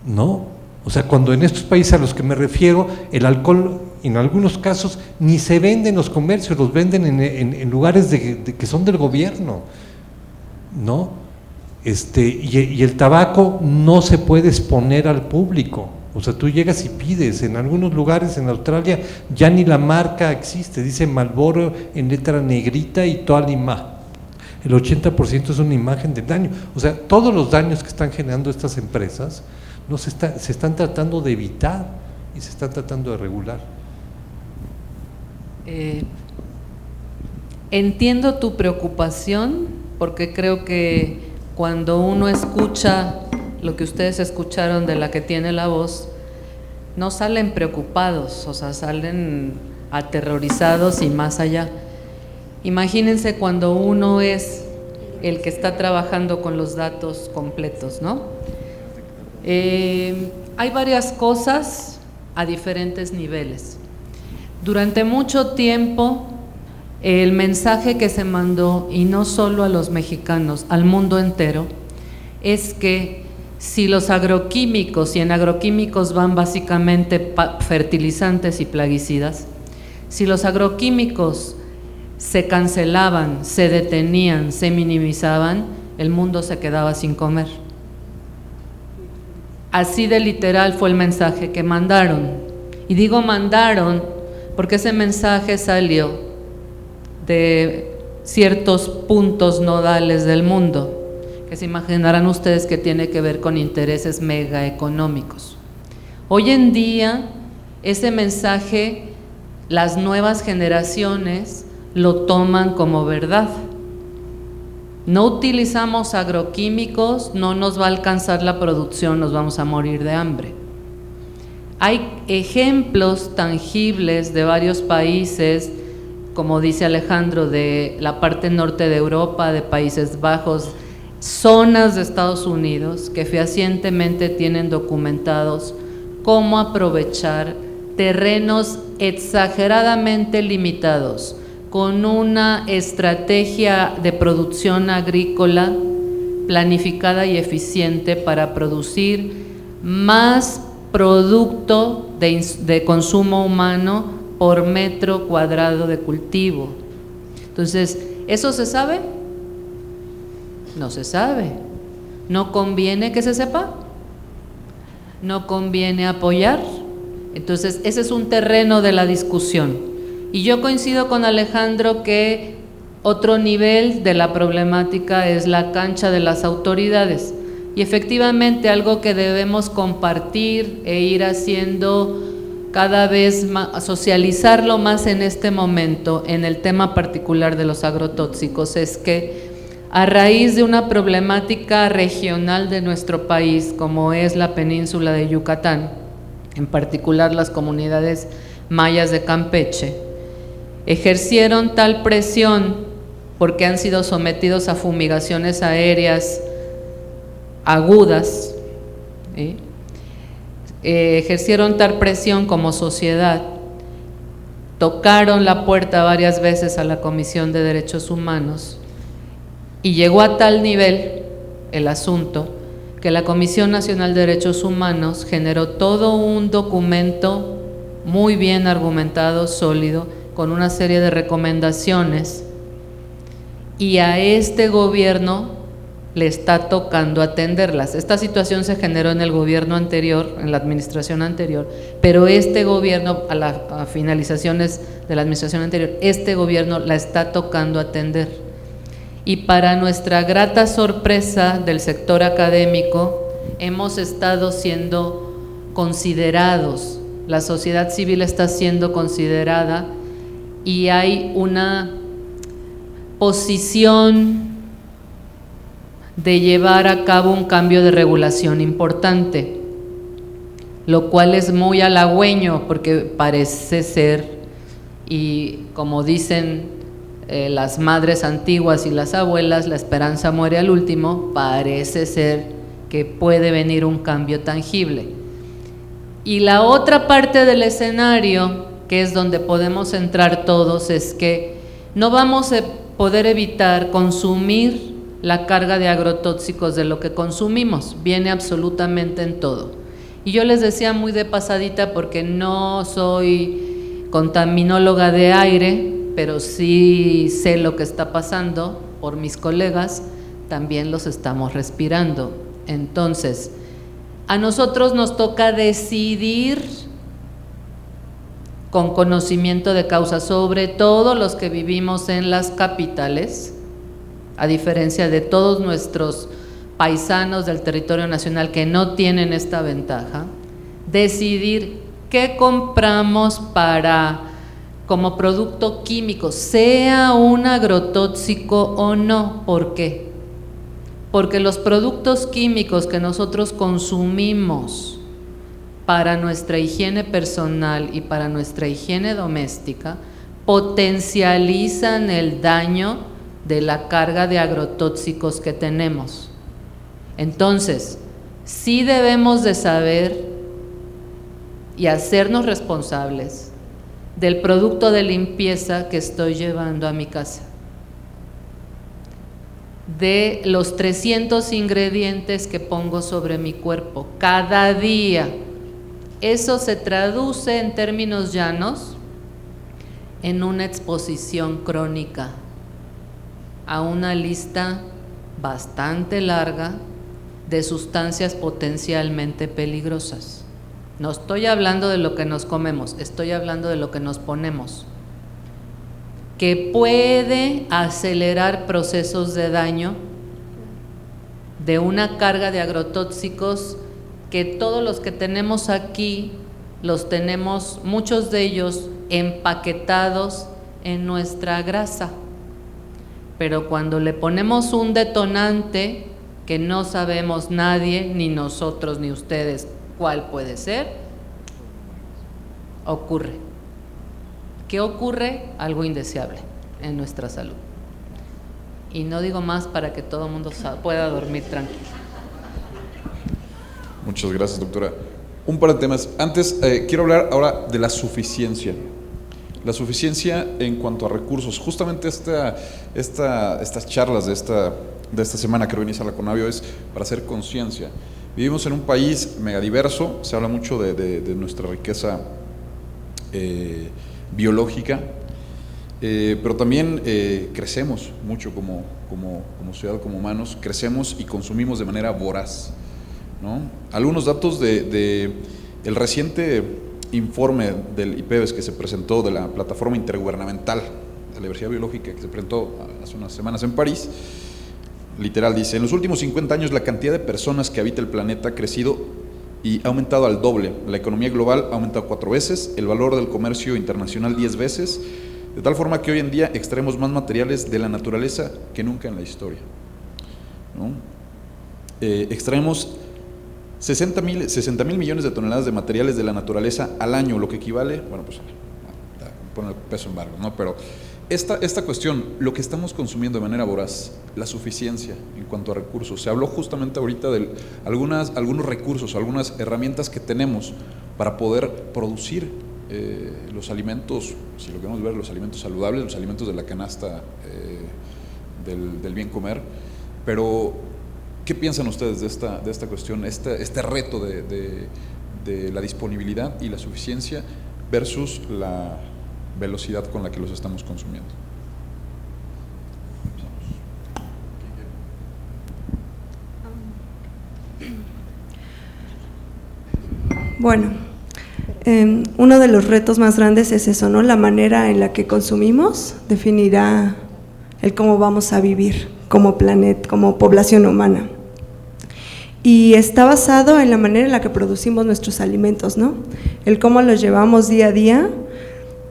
¿no? O sea, cuando en estos países a los que me refiero, el alcohol en algunos casos ni se vende en los comercios, los venden en lugares que son del gobierno, ¿no? Y el tabaco no se puede exponer al público. O sea, tú llegas y pides, en algunos lugares en Australia ya ni la marca existe, dice Marlboro en letra negrita y toda la imagen. El 80% es una imagen de daño. O sea, todos los daños que están generando estas empresas no se están tratando de evitar y se están tratando de regular. Entiendo tu preocupación, porque creo que cuando uno escucha lo que ustedes escucharon de la que tiene la voz, no salen preocupados, o sea, salen aterrorizados y más allá. Imagínense cuando uno es el que está trabajando con los datos completos, ¿no? Hay varias cosas a diferentes niveles. Durante mucho tiempo, el mensaje que se mandó, y no solo a los mexicanos, al mundo entero, es que si los agroquímicos, y en agroquímicos van básicamente fertilizantes y plaguicidas, si los agroquímicos se cancelaban, se detenían, se minimizaban, el mundo se quedaba sin comer. Así de literal fue el mensaje que mandaron. Y digo mandaron porque ese mensaje salió de ciertos puntos nodales del mundo, que se imaginarán ustedes que tiene que ver con intereses megaeconómicos. Hoy en día, ese mensaje, las nuevas generaciones lo toman como verdad. No utilizamos agroquímicos, no nos va a alcanzar la producción, nos vamos a morir de hambre. Hay ejemplos tangibles de varios países, como dice Alejandro, de la parte norte de Europa, de Países Bajos, zonas de Estados Unidos, que fehacientemente tienen documentados cómo aprovechar terrenos exageradamente limitados, con una estrategia de producción agrícola planificada y eficiente para producir más producto de consumo humano por metro cuadrado de cultivo. Entonces, ¿eso se sabe? No se sabe. ¿No conviene que se sepa? ¿No conviene apoyar? Entonces, ese es un terreno de la discusión. Y yo coincido con Alejandro que otro nivel de la problemática es la cancha de las autoridades. Y efectivamente algo que debemos compartir e ir haciendo cada vez más, socializarlo más en este momento, en el tema particular de los agrotóxicos, es que a raíz de una problemática regional de nuestro país, como es la península de Yucatán, en particular las comunidades mayas de Campeche, ejercieron tal presión porque han sido sometidos a fumigaciones aéreas agudas, ¿sí? Ejercieron tal presión como sociedad, tocaron la puerta varias veces a la Comisión de Derechos Humanos y llegó a tal nivel el asunto que la Comisión Nacional de Derechos Humanos generó todo un documento muy bien argumentado, sólido, con una serie de recomendaciones, y a este gobierno le está tocando atenderlas. Esta situación se generó en el gobierno anterior, en la administración anterior, pero este gobierno, a finalizaciones de la administración anterior, este gobierno la está tocando atender. Y para nuestra grata sorpresa del sector académico, hemos estado siendo considerados, la sociedad civil está siendo considerada, y hay una posición de llevar a cabo un cambio de regulación importante, lo cual es muy halagüeño porque parece ser, y como dicen las madres antiguas y las abuelas, la esperanza muere al último, parece ser que puede venir un cambio tangible. Y la otra parte del escenario, que es donde podemos entrar todos, es que no vamos a poder evitar consumir la carga de agrotóxicos de lo que consumimos, viene absolutamente en todo. Y yo les decía muy de pasadita, porque no soy contaminóloga de aire, pero sí sé lo que está pasando por mis colegas, también los estamos respirando. Entonces, a nosotros nos toca decidir con conocimiento de causa, sobre todo los que vivimos en las capitales, a diferencia de todos nuestros paisanos del territorio nacional que no tienen esta ventaja, decidir qué compramos como producto químico, sea un agrotóxico o no. ¿Por qué? Porque los productos químicos que nosotros consumimos para nuestra higiene personal y para nuestra higiene doméstica potencializan el daño de la carga de agrotóxicos que tenemos. Entonces, sí debemos de saber y hacernos responsables del producto de limpieza que estoy llevando a mi casa, de los 300 ingredientes que pongo sobre mi cuerpo cada día. Eso se traduce en términos llanos en una exposición crónica a una lista bastante larga de sustancias potencialmente peligrosas. No estoy hablando de lo que nos comemos, estoy hablando de lo que nos ponemos, que puede acelerar procesos de daño de una carga de agrotóxicos que todos los que tenemos aquí los tenemos, muchos de ellos empaquetados en nuestra grasa. Pero cuando le ponemos un detonante que no sabemos nadie, ni nosotros ni ustedes cuál puede ser, ocurre. ¿Qué ocurre? Algo indeseable en nuestra salud. Y no digo más para que todo el mundo pueda dormir tranquilo. Muchas gracias, doctora. Un par de temas. Antes, quiero hablar ahora de la suficiencia. La suficiencia en cuanto a recursos. Justamente estas charlas de esta semana que organiza la Conavio es para hacer conciencia. Vivimos en un país megadiverso, se habla mucho de nuestra riqueza biológica, pero también crecemos mucho como ciudad, como humanos, crecemos y consumimos de manera voraz, ¿no? Algunos datos del reciente informe del IPBES que se presentó, de la plataforma intergubernamental de la diversidad biológica, que se presentó hace unas semanas en París. Literal dice: en los últimos 50 años la cantidad de personas que habita el planeta ha crecido y ha aumentado al doble. La economía global ha aumentado 4 veces, el valor del comercio internacional 10 veces, de tal forma que hoy en día extraemos más materiales de la naturaleza que nunca en la historia, ¿no? Extraemos 60 mil millones de toneladas de materiales de la naturaleza al año, lo que equivale, bueno, pues poner peso en barro, ¿no? Pero esta cuestión, lo que estamos consumiendo de manera voraz, la suficiencia en cuanto a recursos, se habló justamente ahorita de algunos recursos, algunas herramientas que tenemos para poder producir los alimentos, si lo queremos ver, los alimentos saludables, los alimentos de la canasta del bien comer. Pero, ¿qué piensan ustedes de esta cuestión, este reto de la disponibilidad y la suficiencia versus la velocidad con la que los estamos consumiendo? Bueno, uno de los retos más grandes es eso, ¿no? La manera en la que consumimos definirá el cómo vamos a vivir como planeta, como población humana. Y está basado en la manera en la que producimos nuestros alimentos, ¿no? El cómo los llevamos día a día.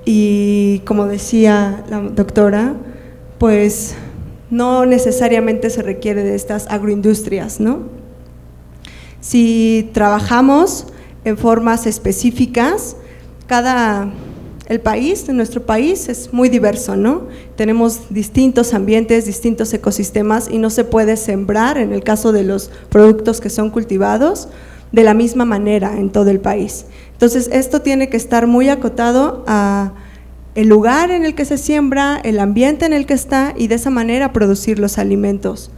Y como decía la doctora, pues no necesariamente se requiere de estas agroindustrias, ¿no? Si trabajamos en formas específicas, nuestro país es muy diverso, ¿no? Tenemos distintos ambientes, distintos ecosistemas y no se puede sembrar, en el caso de los productos que son cultivados, de la misma manera en todo el país. Entonces, esto tiene que estar muy acotado a el lugar en el que se siembra, el ambiente en el que está y de esa manera producir los alimentos.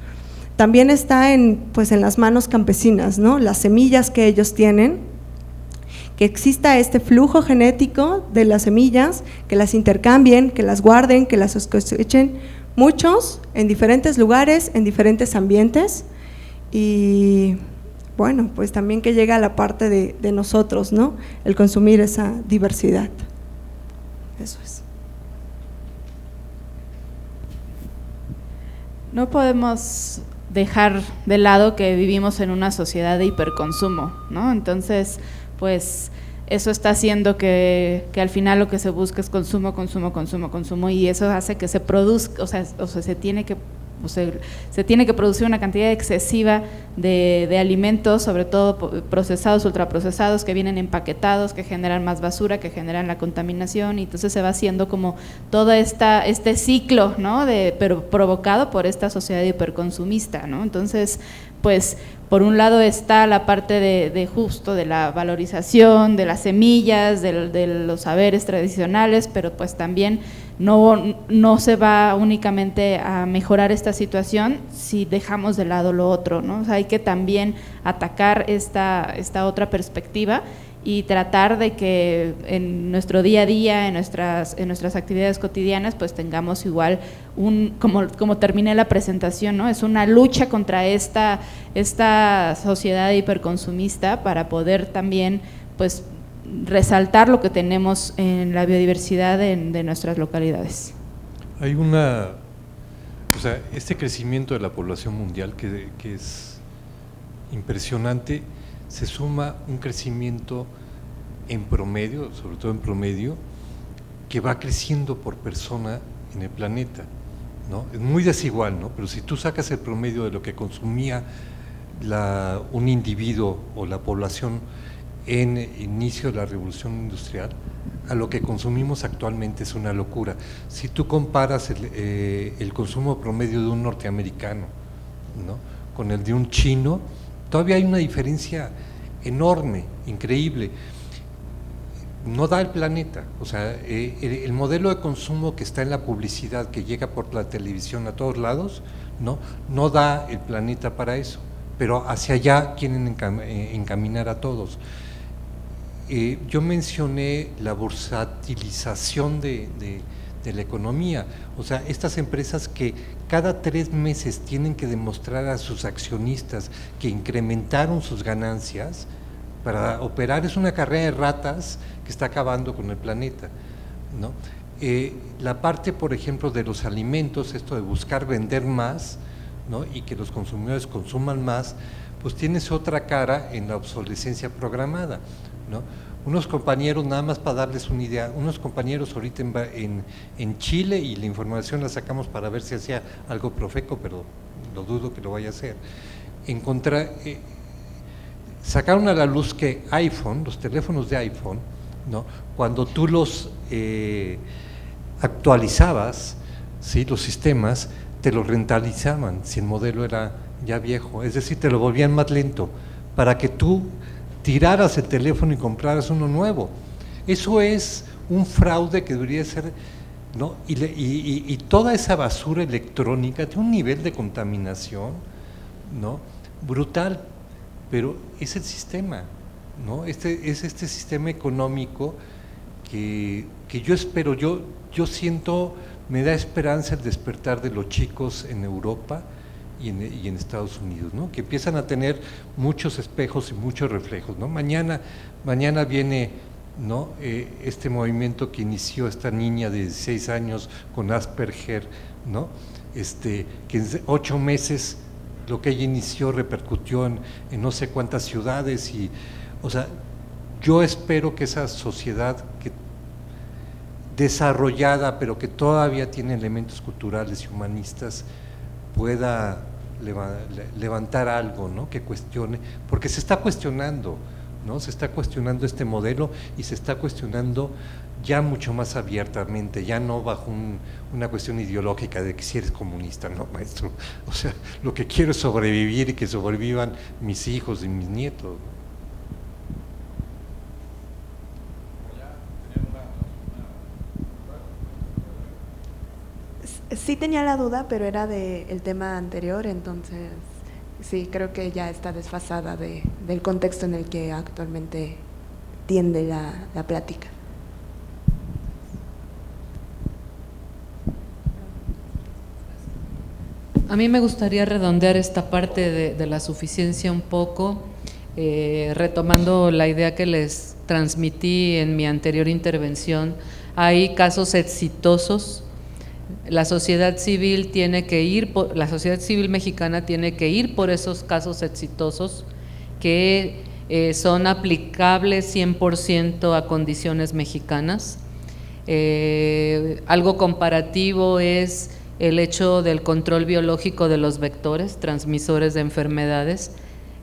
También está en las manos campesinas, ¿no? Las semillas que ellos tienen, que exista este flujo genético de las semillas, que las intercambien, que las guarden, que las cosechen, muchos en diferentes lugares, en diferentes ambientes, y bueno, pues también que llega a la parte de nosotros, ¿no? El consumir esa diversidad. Eso es. No podemos dejar de lado que vivimos en una sociedad de hiperconsumo, ¿no? Entonces, pues eso está haciendo que al final lo que se busca es consumo, consumo, consumo, consumo, y eso hace que se produzca, se tiene que producir una cantidad excesiva de alimentos, sobre todo procesados, ultraprocesados, que vienen empaquetados, que generan más basura, que generan la contaminación, y entonces se va haciendo como todo este ciclo, ¿no? Pero provocado por esta sociedad hiperconsumista, ¿no? Entonces, pues, por un lado está la parte de la valorización de las semillas, de los saberes tradicionales, pero pues también no se va únicamente a mejorar esta situación si dejamos de lado lo otro, ¿no? O sea, hay que también atacar esta otra perspectiva y tratar de que en nuestro día a día, en nuestras actividades cotidianas, pues tengamos igual como terminé la presentación, ¿no? Es una lucha contra esta sociedad hiperconsumista para poder también, pues, resaltar lo que tenemos en la biodiversidad de nuestras localidades. Hay este crecimiento de la población mundial que es impresionante, se suma un crecimiento en promedio, sobre todo en promedio, que va creciendo por persona en el planeta, ¿no? Es muy desigual, ¿no? Pero si tú sacas el promedio de lo que consumía un individuo o la población en inicio de la revolución industrial, a lo que consumimos actualmente es una locura. Si tú comparas el consumo promedio de un norteamericano, ¿no?, con el de un chino, todavía hay una diferencia enorme, increíble. No da el planeta, o sea, el modelo de consumo que está en la publicidad, que llega por la televisión a todos lados, no da el planeta para eso, pero hacia allá quieren encaminar a todos. Yo mencioné la bursatilización de la economía, o sea, estas empresas que cada 3 meses tienen que demostrar a sus accionistas que incrementaron sus ganancias para operar, es una carrera de ratas que está acabando con el planeta, ¿no? La parte, por ejemplo, de los alimentos, esto de buscar vender más, ¿no?, y que los consumidores consuman más, pues tienes otra cara en la obsolescencia programada, ¿no? Unos compañeros, nada más para darles una idea, unos compañeros ahorita en Chile, y la información la sacamos para ver si hacía algo Profeco, pero lo dudo que lo vaya a hacer, sacaron a la luz que iPhone, los teléfonos de iPhone, ¿no?, cuando tú los actualizabas, ¿sí?, los sistemas, te lo rentalizaban si el modelo era ya viejo, es decir, te lo volvían más lento, para que tú tiraras el teléfono y compraras uno nuevo. Eso es un fraude que debería ser, ¿no? Y toda esa basura electrónica tiene un nivel de contaminación, ¿no?, brutal, pero es el sistema, ¿no? Este sistema económico que yo espero, yo siento, me da esperanza el despertar de los chicos en Europa y en Estados Unidos, ¿no?, que empiezan a tener muchos espejos y muchos reflejos, ¿no? Mañana viene, ¿no?, este movimiento que inició esta niña de 16 años con Asperger, ¿no?, que en 8 meses lo que ella inició repercutió en no sé cuántas ciudades, y, o sea, yo espero que esa sociedad desarrollada, pero que todavía tiene elementos culturales y humanistas, pueda levantar algo, ¿no?, que cuestione, porque se está cuestionando, ¿no? Se está cuestionando este modelo y se está cuestionando ya mucho más abiertamente, ya no bajo una cuestión ideológica de que si eres comunista, no, maestro. O sea, lo que quiero es sobrevivir y que sobrevivan mis hijos y mis nietos. Sí tenía la duda, pero era del tema anterior, entonces sí, creo que ya está desfasada del contexto en el que actualmente tiende la plática. A mí me gustaría redondear esta parte de la suficiencia un poco, retomando la idea que les transmití en mi anterior intervención. Hay casos exitosos. La sociedad civil tiene que ir, la sociedad civil mexicana tiene que ir por esos casos exitosos que son aplicables 100% a condiciones mexicanas. Algo comparativo es el hecho del control biológico de los vectores, transmisores de enfermedades,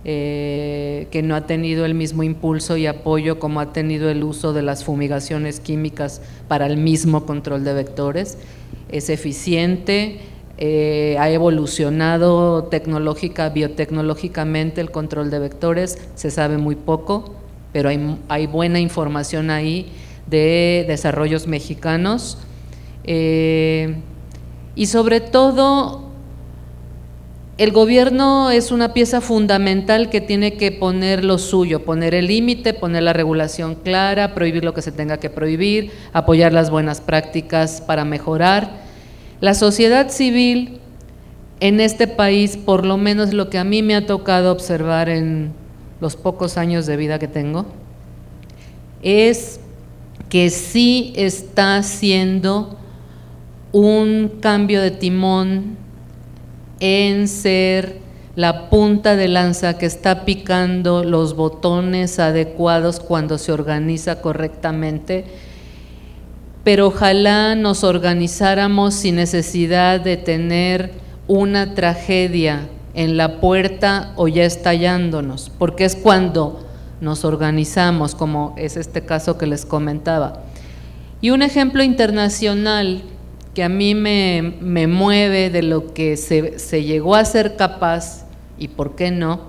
que no ha tenido el mismo impulso y apoyo como ha tenido el uso de las fumigaciones químicas para el mismo control de vectores. Es eficiente, ha evolucionado biotecnológicamente el control de vectores, se sabe muy poco, pero hay buena información ahí de desarrollos mexicanos. Y sobre todo, el gobierno es una pieza fundamental que tiene que poner lo suyo, poner el límite, poner la regulación clara, prohibir lo que se tenga que prohibir, apoyar las buenas prácticas para mejorar. La sociedad civil en este país, por lo menos lo que a mí me ha tocado observar en los pocos años de vida que tengo, es que sí está haciendo un cambio de timón en ser la punta de lanza que está picando los botones adecuados cuando se organiza correctamente, pero ojalá nos organizáramos sin necesidad de tener una tragedia en la puerta o ya estallándonos, porque es cuando nos organizamos, como es este caso que les comentaba. Y un ejemplo internacional que a mí me mueve de lo que se llegó a ser capaz, y por qué no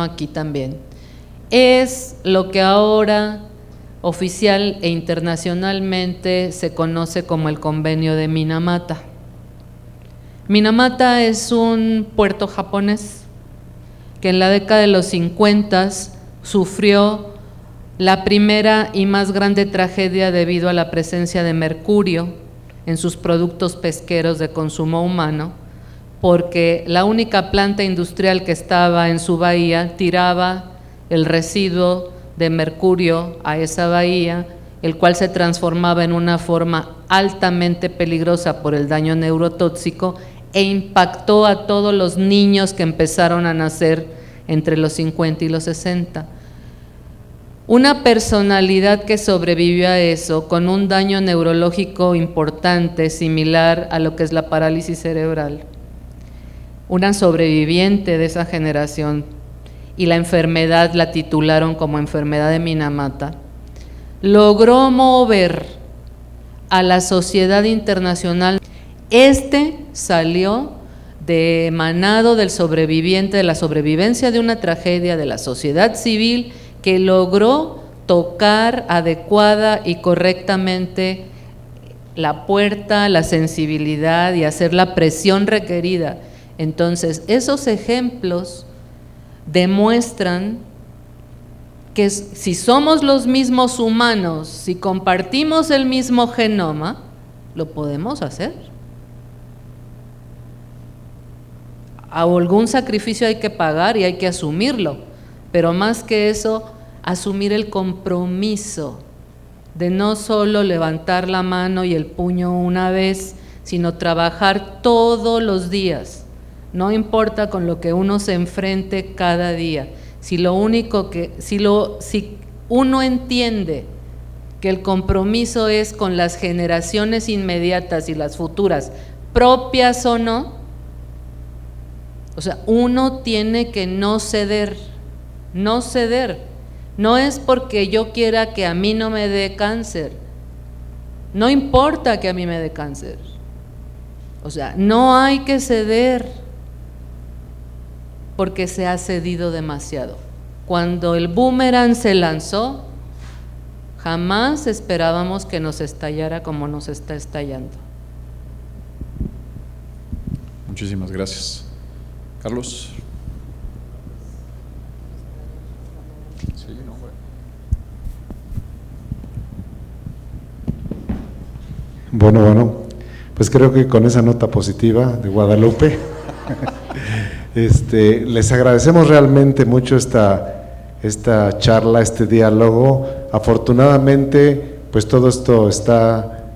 aquí también, es lo que ahora oficial e internacionalmente se conoce como el Convenio de Minamata. Minamata es un puerto japonés que en la década de los 50 sufrió la primera y más grande tragedia debido a la presencia de mercurio en sus productos pesqueros de consumo humano, porque la única planta industrial que estaba en su bahía tiraba el residuo de mercurio a esa bahía, el cual se transformaba en una forma altamente peligrosa por el daño neurotóxico e impactó a todos los niños que empezaron a nacer entre los 50 y los 60. Una personalidad que sobrevivió a eso con un daño neurológico importante, similar a lo que es la parálisis cerebral, una sobreviviente de esa generación, y la enfermedad la titularon como enfermedad de Minamata, logró mover a la sociedad internacional. Salió de emanado del sobreviviente, de la sobrevivencia de una tragedia de la sociedad civil, que logró tocar adecuada y correctamente la puerta, la sensibilidad y hacer la presión requerida. Entonces, esos ejemplos demuestran que si somos los mismos humanos, si compartimos el mismo genoma, lo podemos hacer. A algún sacrificio hay que pagar y hay que asumirlo, pero más que eso, asumir el compromiso de no solo levantar la mano y el puño una vez, sino trabajar todos los días, no importa con lo que uno se enfrente cada día. Si uno entiende que el compromiso es con las generaciones inmediatas y las futuras, propias o no, O sea, uno tiene que no ceder, no ceder. No es porque yo quiera que a mí no me dé cáncer, no importa que a mí me dé cáncer. O sea, no hay que ceder porque se ha cedido demasiado. Cuando el boomerang se lanzó, jamás esperábamos que nos estallara como nos está estallando. Muchísimas gracias. Carlos. Sí, no, Bueno, pues creo que con esa nota positiva de Guadalupe, les agradecemos realmente mucho esta charla, este diálogo. Afortunadamente, pues todo esto está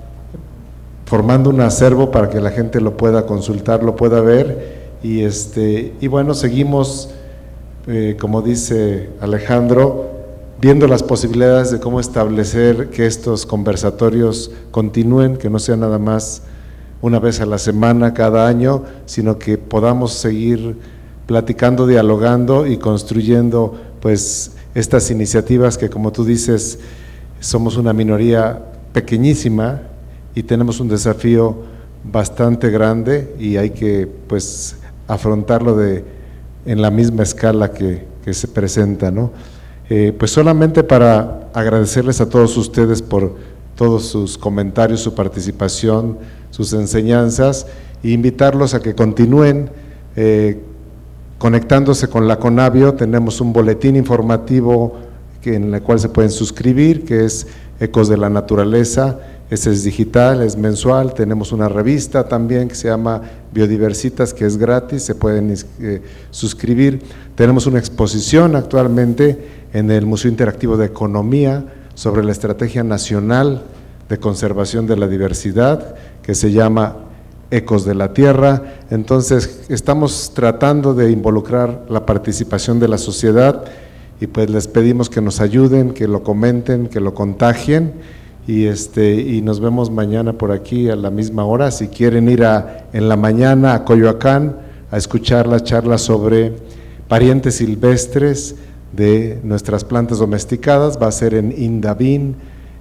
formando un acervo para que la gente lo pueda consultar, lo pueda ver, y bueno, seguimos, como dice Alejandro, viendo las posibilidades de cómo establecer que estos conversatorios continúen, que no sea nada más una vez a la semana, cada año, sino que podamos seguir platicando, dialogando y construyendo pues estas iniciativas que, como tú dices, somos una minoría pequeñísima y tenemos un desafío bastante grande y hay que pues afrontarlo en la misma escala que se presenta, ¿no? Pues solamente para agradecerles a todos ustedes por todos sus comentarios, su participación, sus enseñanzas, e invitarlos a que continúen conectándose con la Conavio. Tenemos un boletín informativo en el cual se pueden suscribir, que es Ecos de la Naturaleza. Ese es digital, es mensual. Tenemos una revista también que se llama Biodiversitas, que es gratis, se pueden suscribir. Tenemos una exposición actualmente en el Museo Interactivo de Economía sobre la Estrategia Nacional de Conservación de la Diversidad, que se llama Ecos de la Tierra. Entonces, estamos tratando de involucrar la participación de la sociedad y pues les pedimos que nos ayuden, que lo comenten, que lo contagien. Y nos vemos mañana por aquí a la misma hora. Si quieren ir en la mañana a Coyoacán a escuchar la charla sobre parientes silvestres de nuestras plantas domesticadas, va a ser en Indavín,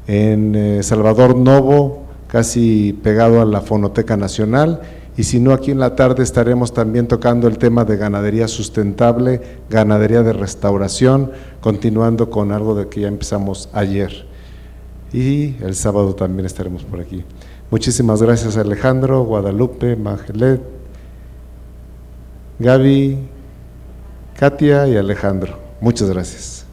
en Salvador Novo, casi pegado a la Fonoteca Nacional. Y si no, aquí en la tarde estaremos también tocando el tema de ganadería sustentable, ganadería de restauración, continuando con algo de que ya empezamos ayer. Y el sábado también estaremos por aquí. Muchísimas gracias, Alejandro, Guadalupe, Majelet, Gaby, Katia y Alejandro. Muchas gracias.